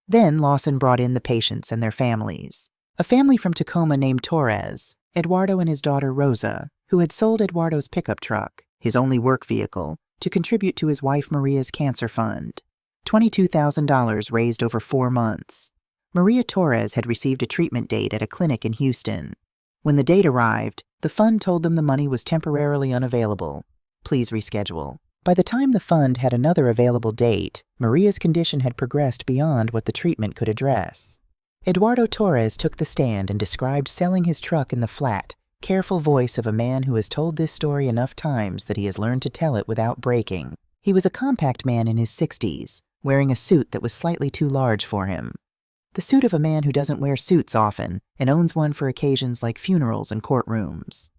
Then Lawson brought in the patients and their families. A family from Tacoma named Torres, Eduardo and his daughter Rosa, who had sold Eduardo's pickup truck, his only work vehicle, to contribute to his wife Maria's cancer fund. $22,000 raised over 4 months. Maria Torres had received a treatment date at a clinic in Houston. When the date arrived, the fund told them the money was temporarily unavailable. Please reschedule. By the time the fund had another available date, Maria's condition had progressed beyond what the treatment could address. Eduardo Torres took the stand and described selling his truck in the flat, careful voice of a man who has told this story enough times that he has learned to tell it without breaking. He was a compact man in his 60s, wearing a suit that was slightly too large for him. The suit of a man who doesn't wear suits often and owns one for occasions like funerals and courtrooms.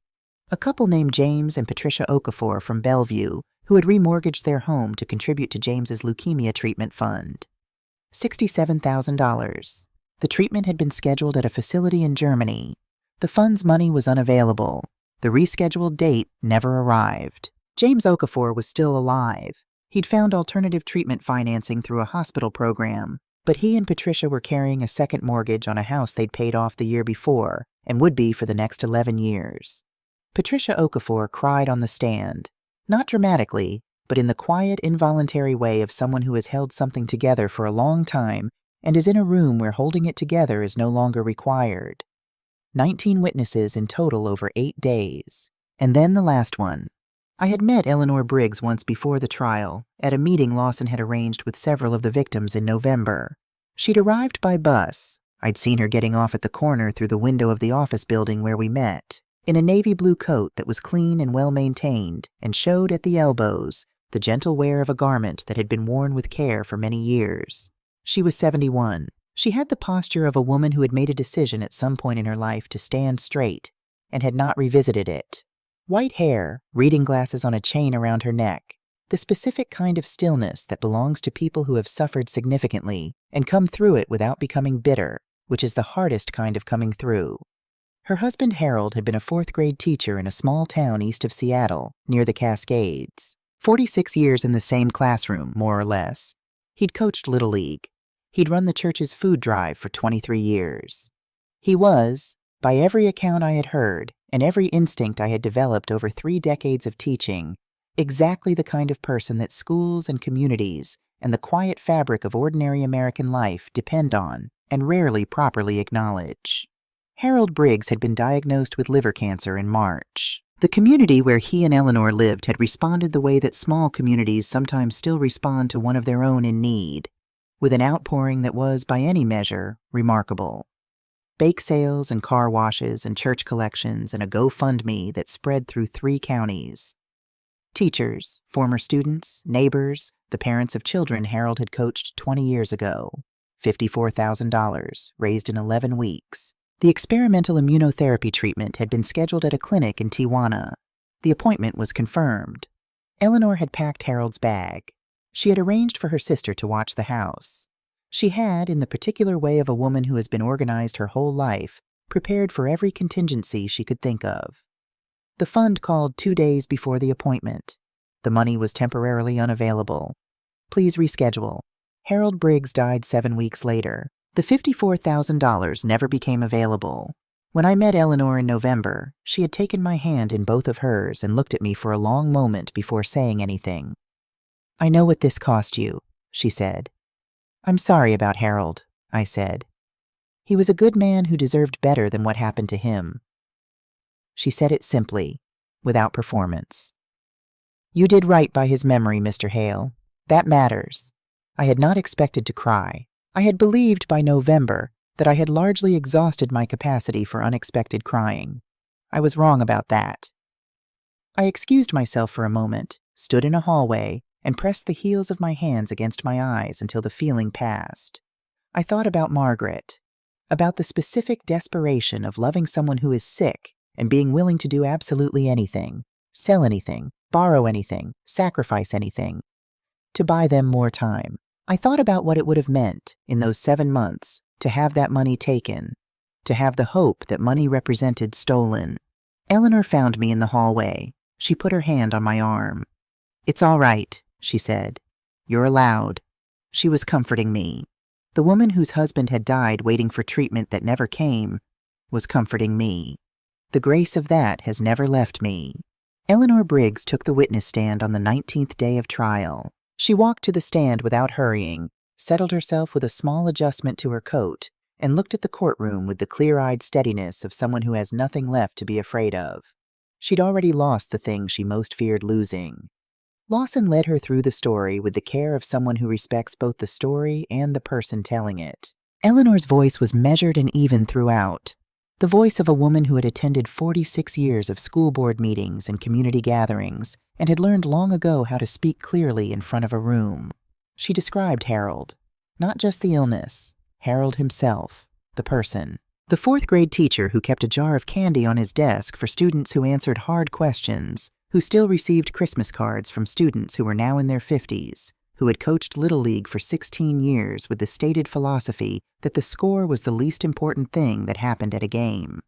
A couple named James and Patricia Okafor from Bellevue, who had remortgaged their home to contribute to James's leukemia treatment fund. $67,000. The treatment had been scheduled at a facility in Germany. The fund's money was unavailable. The rescheduled date never arrived. James Okafor was still alive. He'd found alternative treatment financing through a hospital program, but he and Patricia were carrying a second mortgage on a house they'd paid off the year before and would be for the next 11 years. Patricia Okafor cried on the stand, not dramatically, but in the quiet, involuntary way of someone who has held something together for a long time and is in a room where holding it together is no longer required. 19 witnesses in total over 8 days. And then the last one. I had met Eleanor Briggs once before the trial, at a meeting Lawson had arranged with several of the victims in November. She'd arrived by bus. I'd seen her getting off at the corner through the window of the office building where we met, in a navy blue coat that was clean and well-maintained and showed at the elbows the gentle wear of a garment that had been worn with care for many years. She was 71. She had the posture of a woman who had made a decision at some point in her life to stand straight and had not revisited it. White hair, reading glasses on a chain around her neck, the specific kind of stillness that belongs to people who have suffered significantly and come through it without becoming bitter, which is the hardest kind of coming through. Her husband Harold had been a 4th-grade teacher in a small town east of Seattle, near the Cascades. 46 years in the same classroom, more or less. He'd coached Little League. He'd run the church's food drive for 23 years. He was, by every account I had heard, and every instinct I had developed over 3 decades of teaching, exactly the kind of person that schools and communities and the quiet fabric of ordinary American life depend on and rarely properly acknowledge. Harold Briggs had been diagnosed with liver cancer in March. The community where he and Eleanor lived had responded the way that small communities sometimes still respond to one of their own in need, with an outpouring that was, by any measure, remarkable. Bake sales and car washes and church collections and a GoFundMe that spread through 3 counties. Teachers, former students, neighbors, the parents of children Harold had coached 20 years ago. $54,000, raised in 11 weeks. The experimental immunotherapy treatment had been scheduled at a clinic in Tijuana. The appointment was confirmed. Eleanor had packed Harold's bag. She had arranged for her sister to watch the house. She had, in the particular way of a woman who has been organized her whole life, prepared for every contingency she could think of. The fund called 2 days before the appointment. The money was temporarily unavailable. Please reschedule. Harold Briggs died 7 weeks later. The $54,000 never became available. When I met Eleanor in November, she had taken my hand in both of hers and looked at me for a long moment before saying anything. "I know what this cost you," she said. "I'm sorry about Harold," I said. "He was a good man who deserved better than what happened to him." She said it simply, without performance. "You did right by his memory, Mr. Hale. That matters." I had not expected to cry. I had believed by November that I had largely exhausted my capacity for unexpected crying. I was wrong about that. I excused myself for a moment, stood in a hallway, and pressed the heels of my hands against my eyes until the feeling passed. I thought about Margaret, about the specific desperation of loving someone who is sick and being willing to do absolutely anything, sell anything, borrow anything, sacrifice anything, to buy them more time. I thought about what it would have meant, in those 7 months, to have that money taken, to have the hope that money represented stolen. Eleanor found me in the hallway. She put her hand on my arm. "It's all right," she said. "You're allowed." She was comforting me. The woman whose husband had died waiting for treatment that never came was comforting me. The grace of that has never left me. Eleanor Briggs took the witness stand on the 19th day of trial. She walked to the stand without hurrying, settled herself with a small adjustment to her coat, and looked at the courtroom with the clear-eyed steadiness of someone who has nothing left to be afraid of. She'd already lost the thing she most feared losing. Lawson led her through the story with the care of someone who respects both the story and the person telling it. Eleanor's voice was measured and even throughout, the voice of a woman who had attended 46 years of school board meetings and community gatherings and had learned long ago how to speak clearly in front of a room. She described Harold, not just the illness, Harold himself, the person. The 4th-grade teacher who kept a jar of candy on his desk for students who answered hard questions, who still received Christmas cards from students who were now in their 50s, who had coached Little League for 16 years with the stated philosophy that the score was the least important thing that happened at a game.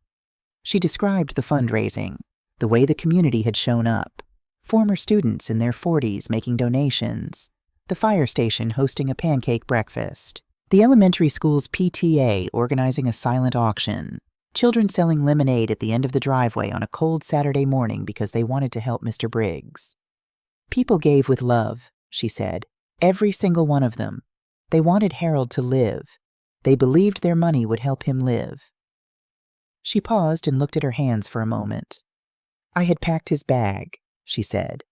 She described the fundraising, the way the community had shown up, former students in their 40s making donations, the fire station hosting a pancake breakfast, the elementary school's PTA organizing a silent auction, children selling lemonade at the end of the driveway on a cold Saturday morning because they wanted to help Mr. Briggs. People gave with love, she said. Every single one of them. They wanted Harold to live. They believed their money would help him live. She paused and looked at her hands for a moment. I had packed his bag, she said.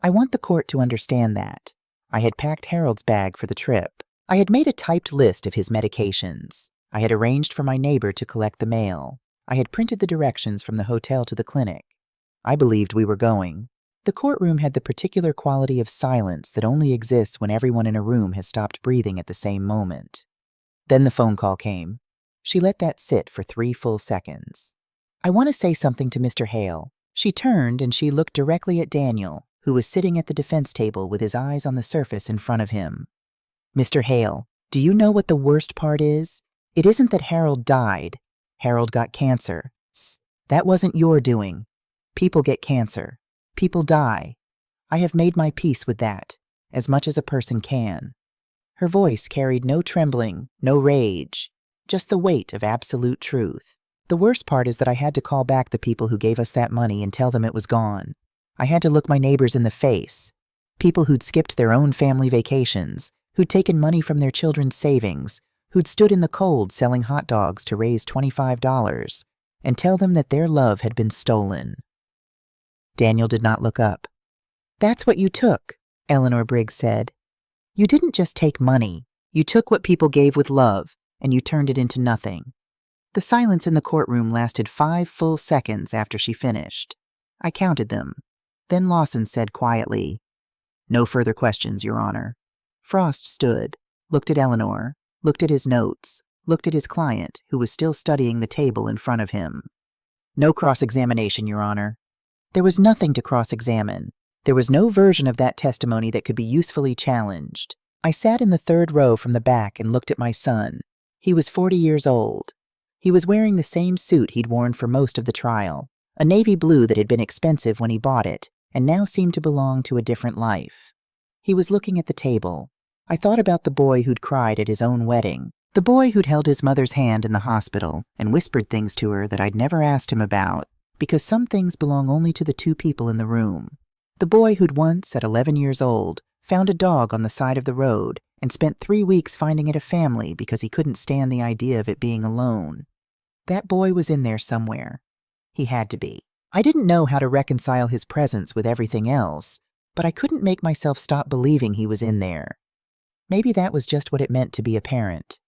I want the court to understand that. I had packed Harold's bag for the trip. I had made a typed list of his medications. I had arranged for my neighbor to collect the mail. I had printed the directions from the hotel to the clinic. I believed we were going. The courtroom had the particular quality of silence that only exists when everyone in a room has stopped breathing at the same moment. Then the phone call came. She let that sit for 3 full seconds. I want to say something to Mr. Hale. She turned and she looked directly at Daniel, who was sitting at the defense table with his eyes on the surface in front of him. Mr. Hale, do you know what the worst part is? It isn't that Harold died. Harold got cancer. That wasn't your doing. People get cancer. People die. I have made my peace with that, as much as a person can. Her voice carried no trembling, no rage, just the weight of absolute truth. The worst part is that I had to call back the people who gave us that money and tell them it was gone. I had to look my neighbors in the face, people who'd skipped their own family vacations, who'd taken money from their children's savings, who'd stood in the cold selling hot dogs to raise $25, and tell them that their love had been stolen. Daniel did not look up. That's what you took, Eleanor Briggs said. You didn't just take money. You took what people gave with love, and you turned it into nothing. The silence in the courtroom lasted 5 full seconds after she finished. I counted them. Then Lawson said quietly, No further questions, Your Honor. Frost stood, looked at Eleanor, looked at his notes, looked at his client, who was still studying the table in front of him. No cross-examination, Your Honor. There was nothing to cross-examine. There was no version of that testimony that could be usefully challenged. I sat in the 3rd row from the back and looked at my son. He was 40 years old. He was wearing the same suit he'd worn for most of the trial, a navy blue that had been expensive when he bought it and now seemed to belong to a different life. He was looking at the table. I thought about the boy who'd cried at his own wedding, the boy who'd held his mother's hand in the hospital and whispered things to her that I'd never asked him about, because some things belong only to the 2 people in the room. The boy who'd once, at 11 years old, found a dog on the side of the road and spent 3 weeks finding it a family because he couldn't stand the idea of it being alone. That boy was in there somewhere. He had to be. I didn't know how to reconcile his presence with everything else, but I couldn't make myself stop believing he was in there. Maybe that was just what it meant to be a parent.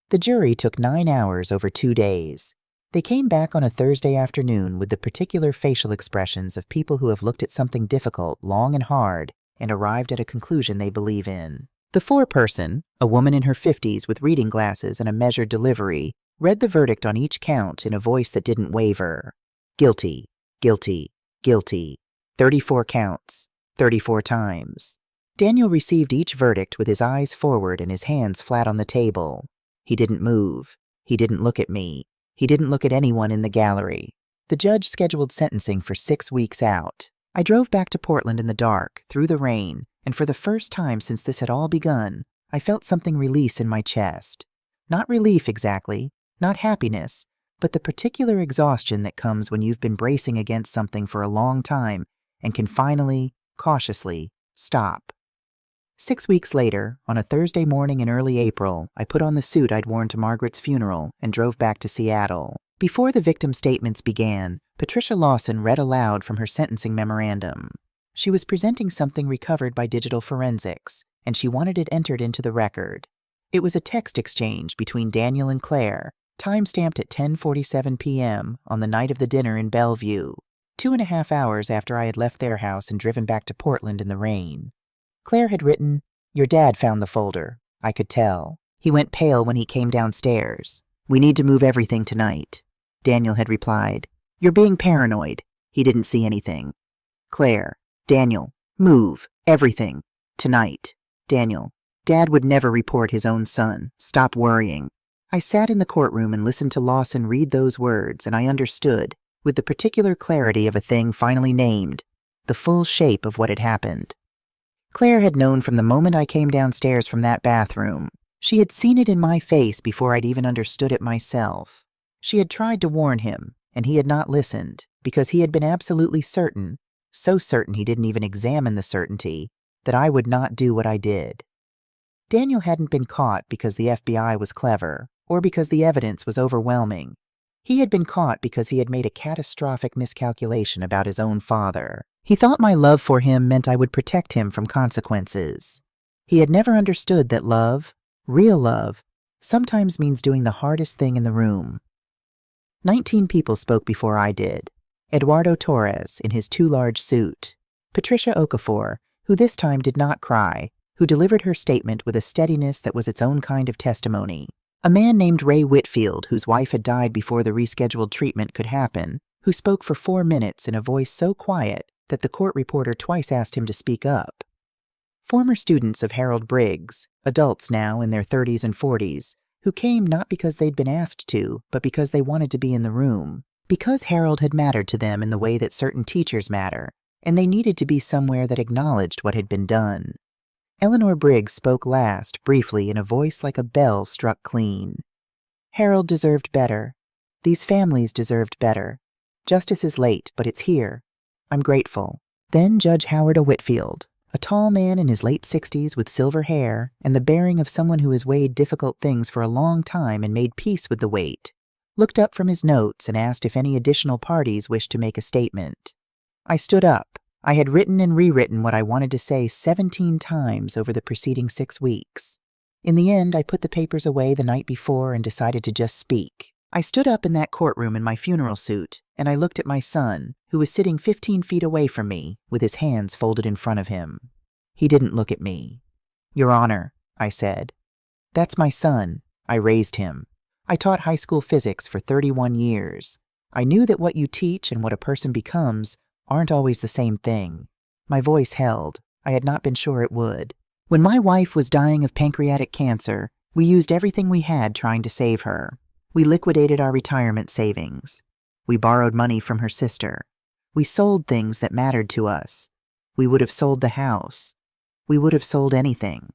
The jury took 9 hours over 2 days. They came back on a Thursday afternoon with the particular facial expressions of people who have looked at something difficult long and hard and arrived at a conclusion they believe in. The foreperson, a woman in her 50s with reading glasses and a measured delivery, read the verdict on each count in a voice that didn't waver. Guilty, guilty, guilty. 34 counts, 34 times. Daniel received each verdict with his eyes forward and his hands flat on the table. He didn't move. He didn't look at me. He didn't look at anyone in the gallery. The judge scheduled sentencing for 6 weeks out. I drove back to Portland in the dark, through the rain, and for the first time since this had all begun, I felt something release in my chest. Not relief exactly, not happiness, but the particular exhaustion that comes when you've been bracing against something for a long time and can finally, cautiously, stop. 6 weeks later, on a Thursday morning in early April, I put on the suit I'd worn to Margaret's funeral and drove back to Seattle. Before the victim statements began, Patricia Lawson read aloud from her sentencing memorandum. She was presenting something recovered by digital forensics, and she wanted it entered into the record. It was a text exchange between Daniel and Claire, time-stamped at 10:47 p.m. on the night of the dinner in Bellevue, 2.5 hours after I had left their house and driven back to Portland in the rain. Claire had written, "Your dad found the folder. I could tell. He went pale when he came downstairs. We need to move everything tonight." Daniel had replied, "You're being paranoid. He didn't see anything." Claire, "Daniel, move. Everything. Tonight." Daniel, Dad would never report his own son. Stop worrying. I sat in the courtroom and listened to Lawson read those words, and I understood, with the particular clarity of a thing finally named, the full shape of what had happened. Claire had known from the moment I came downstairs from that bathroom. She had seen it in my face before I'd even understood it myself. She had tried to warn him, and he had not listened, because he had been absolutely certain, so certain he didn't even examine the certainty, that I would not do what I did. Daniel hadn't been caught because the FBI was clever, or because the evidence was overwhelming. He had been caught because he had made a catastrophic miscalculation about his own father. He thought my love for him meant I would protect him from consequences. He had never understood that love, real love, sometimes means doing the hardest thing in the room. 19 people spoke before I did. Eduardo Torres, in his too large suit. Patricia Okafor, who this time did not cry, who delivered her statement with a steadiness that was its own kind of testimony. A man named Ray Whitfield, whose wife had died before the rescheduled treatment could happen, who spoke for 4 minutes in a voice so quiet that the court reporter twice asked him to speak up. Former students of Harold Briggs, adults now in their 30s and 40s, who came not because they'd been asked to, but because they wanted to be in the room, because Harold had mattered to them in the way that certain teachers matter, and they needed to be somewhere that acknowledged what had been done. Eleanor Briggs spoke last, briefly, in a voice like a bell struck clean. Harold deserved better. These families deserved better. Justice is late, but it's here. I'm grateful. Then Judge Howard Whitfield, a tall man in his late 60s with silver hair and the bearing of someone who has weighed difficult things for a long time and made peace with the weight, looked up from his notes and asked if any additional parties wished to make a statement. I stood up. I had written and rewritten what I wanted to say 17 times over the preceding 6 weeks. In the end, I put the papers away the night before and decided to just speak. I stood up in that courtroom in my funeral suit, and I looked at my son, who was sitting 15 feet away from me, with his hands folded in front of him. He didn't look at me. "Your Honor," I said. "That's my son. I raised him. I taught high school physics for 31 years. I knew that what you teach and what a person becomes aren't always the same thing." My voice held. I had not been sure it would. When my wife was dying of pancreatic cancer, we used everything we had trying to save her. We liquidated our retirement savings. We borrowed money from her sister. We sold things that mattered to us. We would have sold the house. We would have sold anything.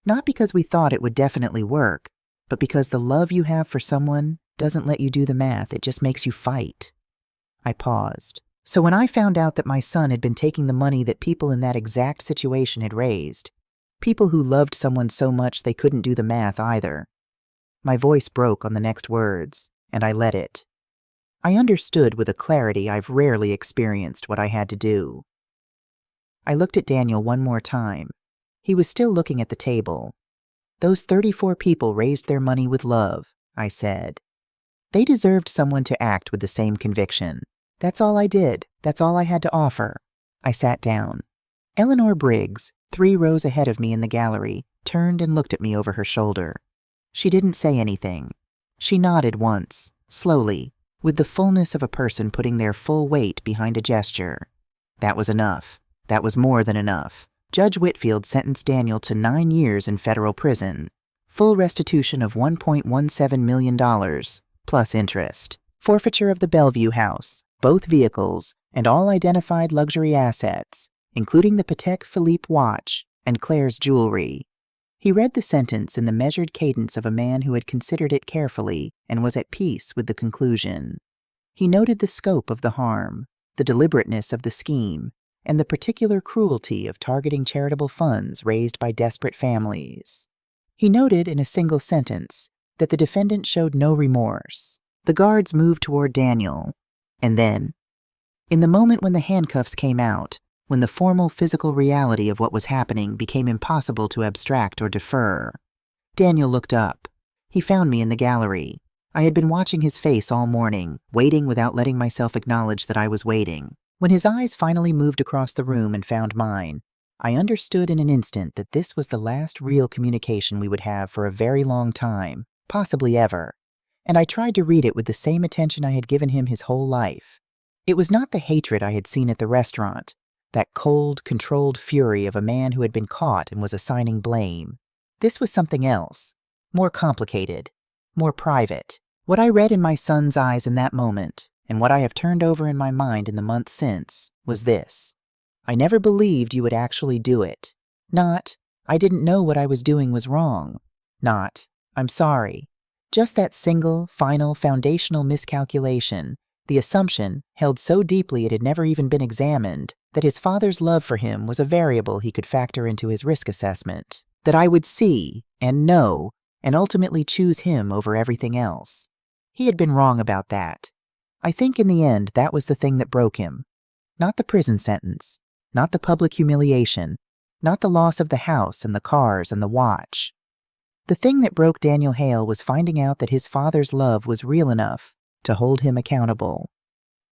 Not because we thought it would definitely work, but because the love you have for someone doesn't let you do the math, it just makes you fight. I paused. So when I found out that my son had been taking the money that people in that exact situation had raised, people who loved someone so much they couldn't do the math either, my voice broke on the next words, and I let it. I understood with a clarity I've rarely experienced what I had to do. I looked at Daniel one more time. He was still looking at the table. "Those 34 people raised their money with love," I said. "They deserved someone to act with the same conviction. That's all I did. That's all I had to offer." I sat down. Eleanor Briggs, 3 rows ahead of me in the gallery, turned and looked at me over her shoulder. She didn't say anything. She nodded once, slowly, with the fullness of a person putting their full weight behind a gesture. That was enough. That was more than enough. Judge Whitfield sentenced Daniel to 9 years in federal prison, full restitution of $1.17 million, plus interest, forfeiture of the Bellevue house, both vehicles, and all identified luxury assets, including the Patek Philippe watch and Claire's jewelry. He read the sentence in the measured cadence of a man who had considered it carefully and was at peace with the conclusion. He noted the scope of the harm, the deliberateness of the scheme, and the particular cruelty of targeting charitable funds raised by desperate families. He noted in a single sentence that the defendant showed no remorse. The guards moved toward Daniel. And then, in the moment when the handcuffs came out, when the formal physical reality of what was happening became impossible to abstract or defer, Daniel looked up. He found me in the gallery. I had been watching his face all morning, waiting without letting myself acknowledge that I was waiting. When his eyes finally moved across the room and found mine, I understood in an instant that this was the last real communication we would have for a very long time, possibly ever. And I tried to read it with the same attention I had given him his whole life. It was not the hatred I had seen at the restaurant, that cold, controlled fury of a man who had been caught and was assigning blame. This was something else, more complicated, more private. What I read in my son's eyes in that moment, and what I have turned over in my mind in the months since, was this: I never believed you would actually do it. Not, I didn't know what I was doing was wrong. Not, I'm sorry. Just that single, final, foundational miscalculation, the assumption, held so deeply it had never even been examined, that his father's love for him was a variable he could factor into his risk assessment, that I would see and know and ultimately choose him over everything else. He had been wrong about that. I think in the end that was the thing that broke him. Not the prison sentence, not the public humiliation, not the loss of the house and the cars and the watch. The thing that broke Daniel Hale was finding out that his father's love was real enough to hold him accountable.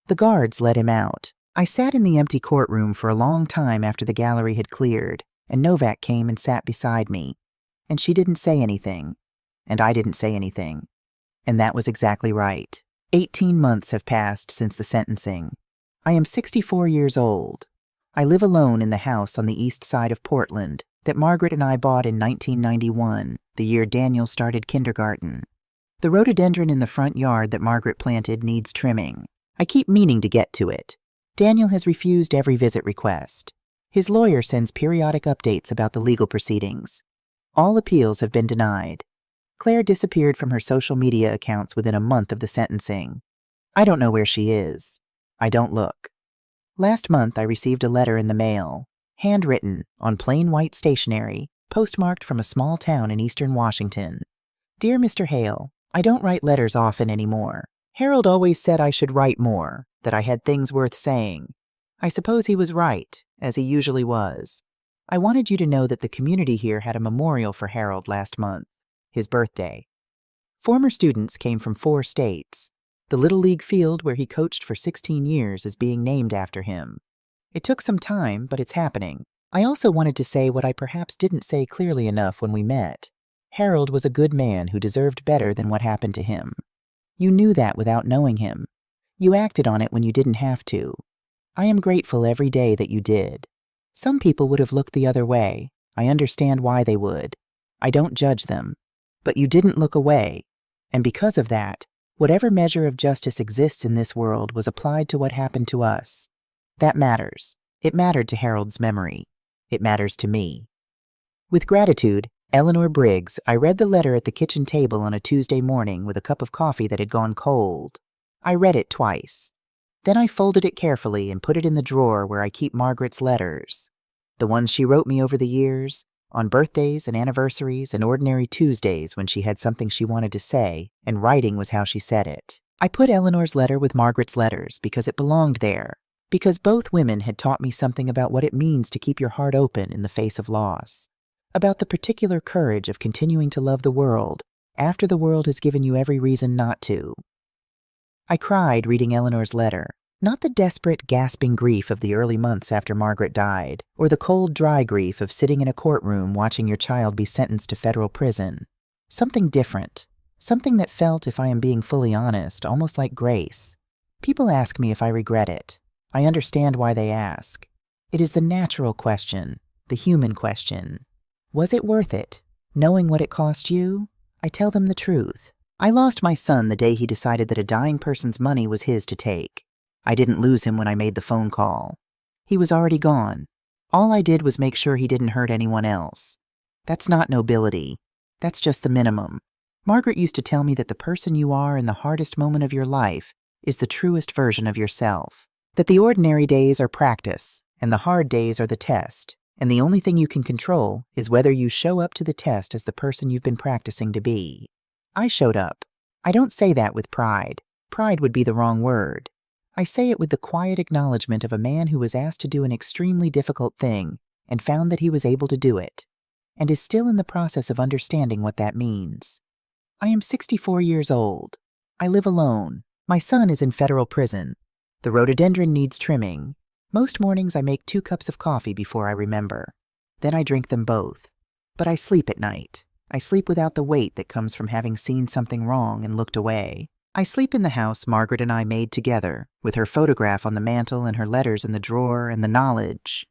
The guards let him out. I sat in the empty courtroom for a long time after the gallery had cleared, and Novak came and sat beside me. And she didn't say anything, and I didn't say anything. And that was exactly right. 18 months have passed since the sentencing. I am 64 years old. I live alone in the house on the east side of Portland that Margaret and I bought in 1991, the year Daniel started kindergarten. The rhododendron in the front yard that Margaret planted needs trimming. I keep meaning to get to it. Daniel has refused every visit request. His lawyer sends periodic updates about the legal proceedings. All appeals have been denied. Claire disappeared from her social media accounts within a month of the sentencing. I don't know where she is. I don't look. Last month I received a letter in the mail, handwritten on plain white stationery, postmarked from a small town in eastern Washington. Dear Mr. Hale, I don't write letters often anymore. Harold always said I should write more, that I had things worth saying. I suppose he was right, as he usually was. I wanted you to know that the community here had a memorial for Harold last month, his birthday. Former students came from 4 states. The Little League field where he coached for 16 years is being named after him. It took some time, but it's happening. I also wanted to say what I perhaps didn't say clearly enough when we met. Harold was a good man who deserved better than what happened to him. You knew that without knowing him. You acted on it when you didn't have to. I am grateful every day that you did. Some people would have looked the other way. I understand why they would. I don't judge them. But you didn't look away. And because of that, whatever measure of justice exists in this world was applied to what happened to us. That matters. It mattered to Harold's memory. It matters to me. With gratitude, Eleanor Briggs, I read the letter at the kitchen table on a Tuesday morning with a cup of coffee that had gone cold. I read it twice. Then I folded it carefully and put it in the drawer where I keep Margaret's letters. The ones she wrote me over the years, on birthdays and anniversaries and ordinary Tuesdays when she had something she wanted to say, and writing was how she said it. I put Eleanor's letter with Margaret's letters because it belonged there, because both women had taught me something about what it means to keep your heart open in the face of loss, about the particular courage of continuing to love the world after the world has given you every reason not to. I cried reading Eleanor's letter, not the desperate, gasping grief of the early months after Margaret died, or the cold, dry grief of sitting in a courtroom watching your child be sentenced to federal prison. Something different, something that felt, if I am being fully honest, almost like grace. People ask me if I regret it. I understand why they ask. It is the natural question, the human question. Was it worth it? Knowing what it cost you? I tell them the truth. I lost my son the day he decided that a dying person's money was his to take. I didn't lose him when I made the phone call. He was already gone. All I did was make sure he didn't hurt anyone else. That's not nobility. That's just the minimum. Margaret used to tell me that the person you are in the hardest moment of your life is the truest version of yourself. That the ordinary days are practice, and the hard days are the test, and the only thing you can control is whether you show up to the test as the person you've been practicing to be. I showed up. I don't say that with pride. Pride would be the wrong word. I say it with the quiet acknowledgement of a man who was asked to do an extremely difficult thing and found that he was able to do it, and is still in the process of understanding what that means. I am 64 years old. I live alone. My son is in federal prison. The rhododendron needs trimming. Most mornings I make 2 cups of coffee before I remember. Then I drink them both. But I sleep at night. I sleep without the weight that comes from having seen something wrong and looked away. I sleep in the house Margaret and I made together, with her photograph on the mantel and her letters in the drawer and the knowledge.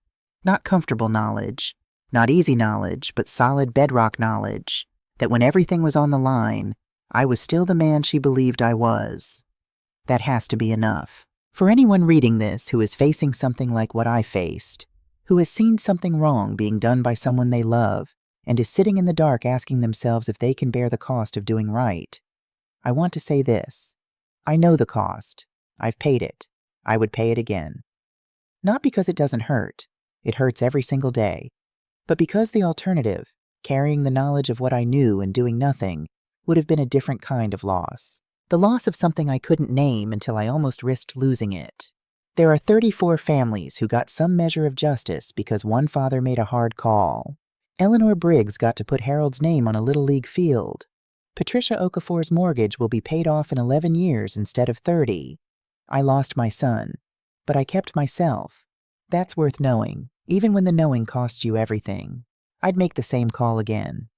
Not comfortable knowledge, not easy knowledge, but solid bedrock knowledge, that when everything was on the line, I was still the man she believed I was. That has to be enough. For anyone reading this who is facing something like what I faced, who has seen something wrong being done by someone they love, and is sitting in the dark asking themselves if they can bear the cost of doing right, I want to say this. I know the cost. I've paid it. I would pay it again. Not because it doesn't hurt. It hurts every single day. But because the alternative, carrying the knowledge of what I knew and doing nothing, would have been a different kind of loss. The loss of something I couldn't name until I almost risked losing it. There are 34 families who got some measure of justice because one father made a hard call. Eleanor Briggs got to put Harold's name on a Little League field. Patricia Okafor's mortgage will be paid off in 11 years instead of 30. I lost my son, but I kept myself. That's worth knowing, even when the knowing costs you everything. I'd make the same call again.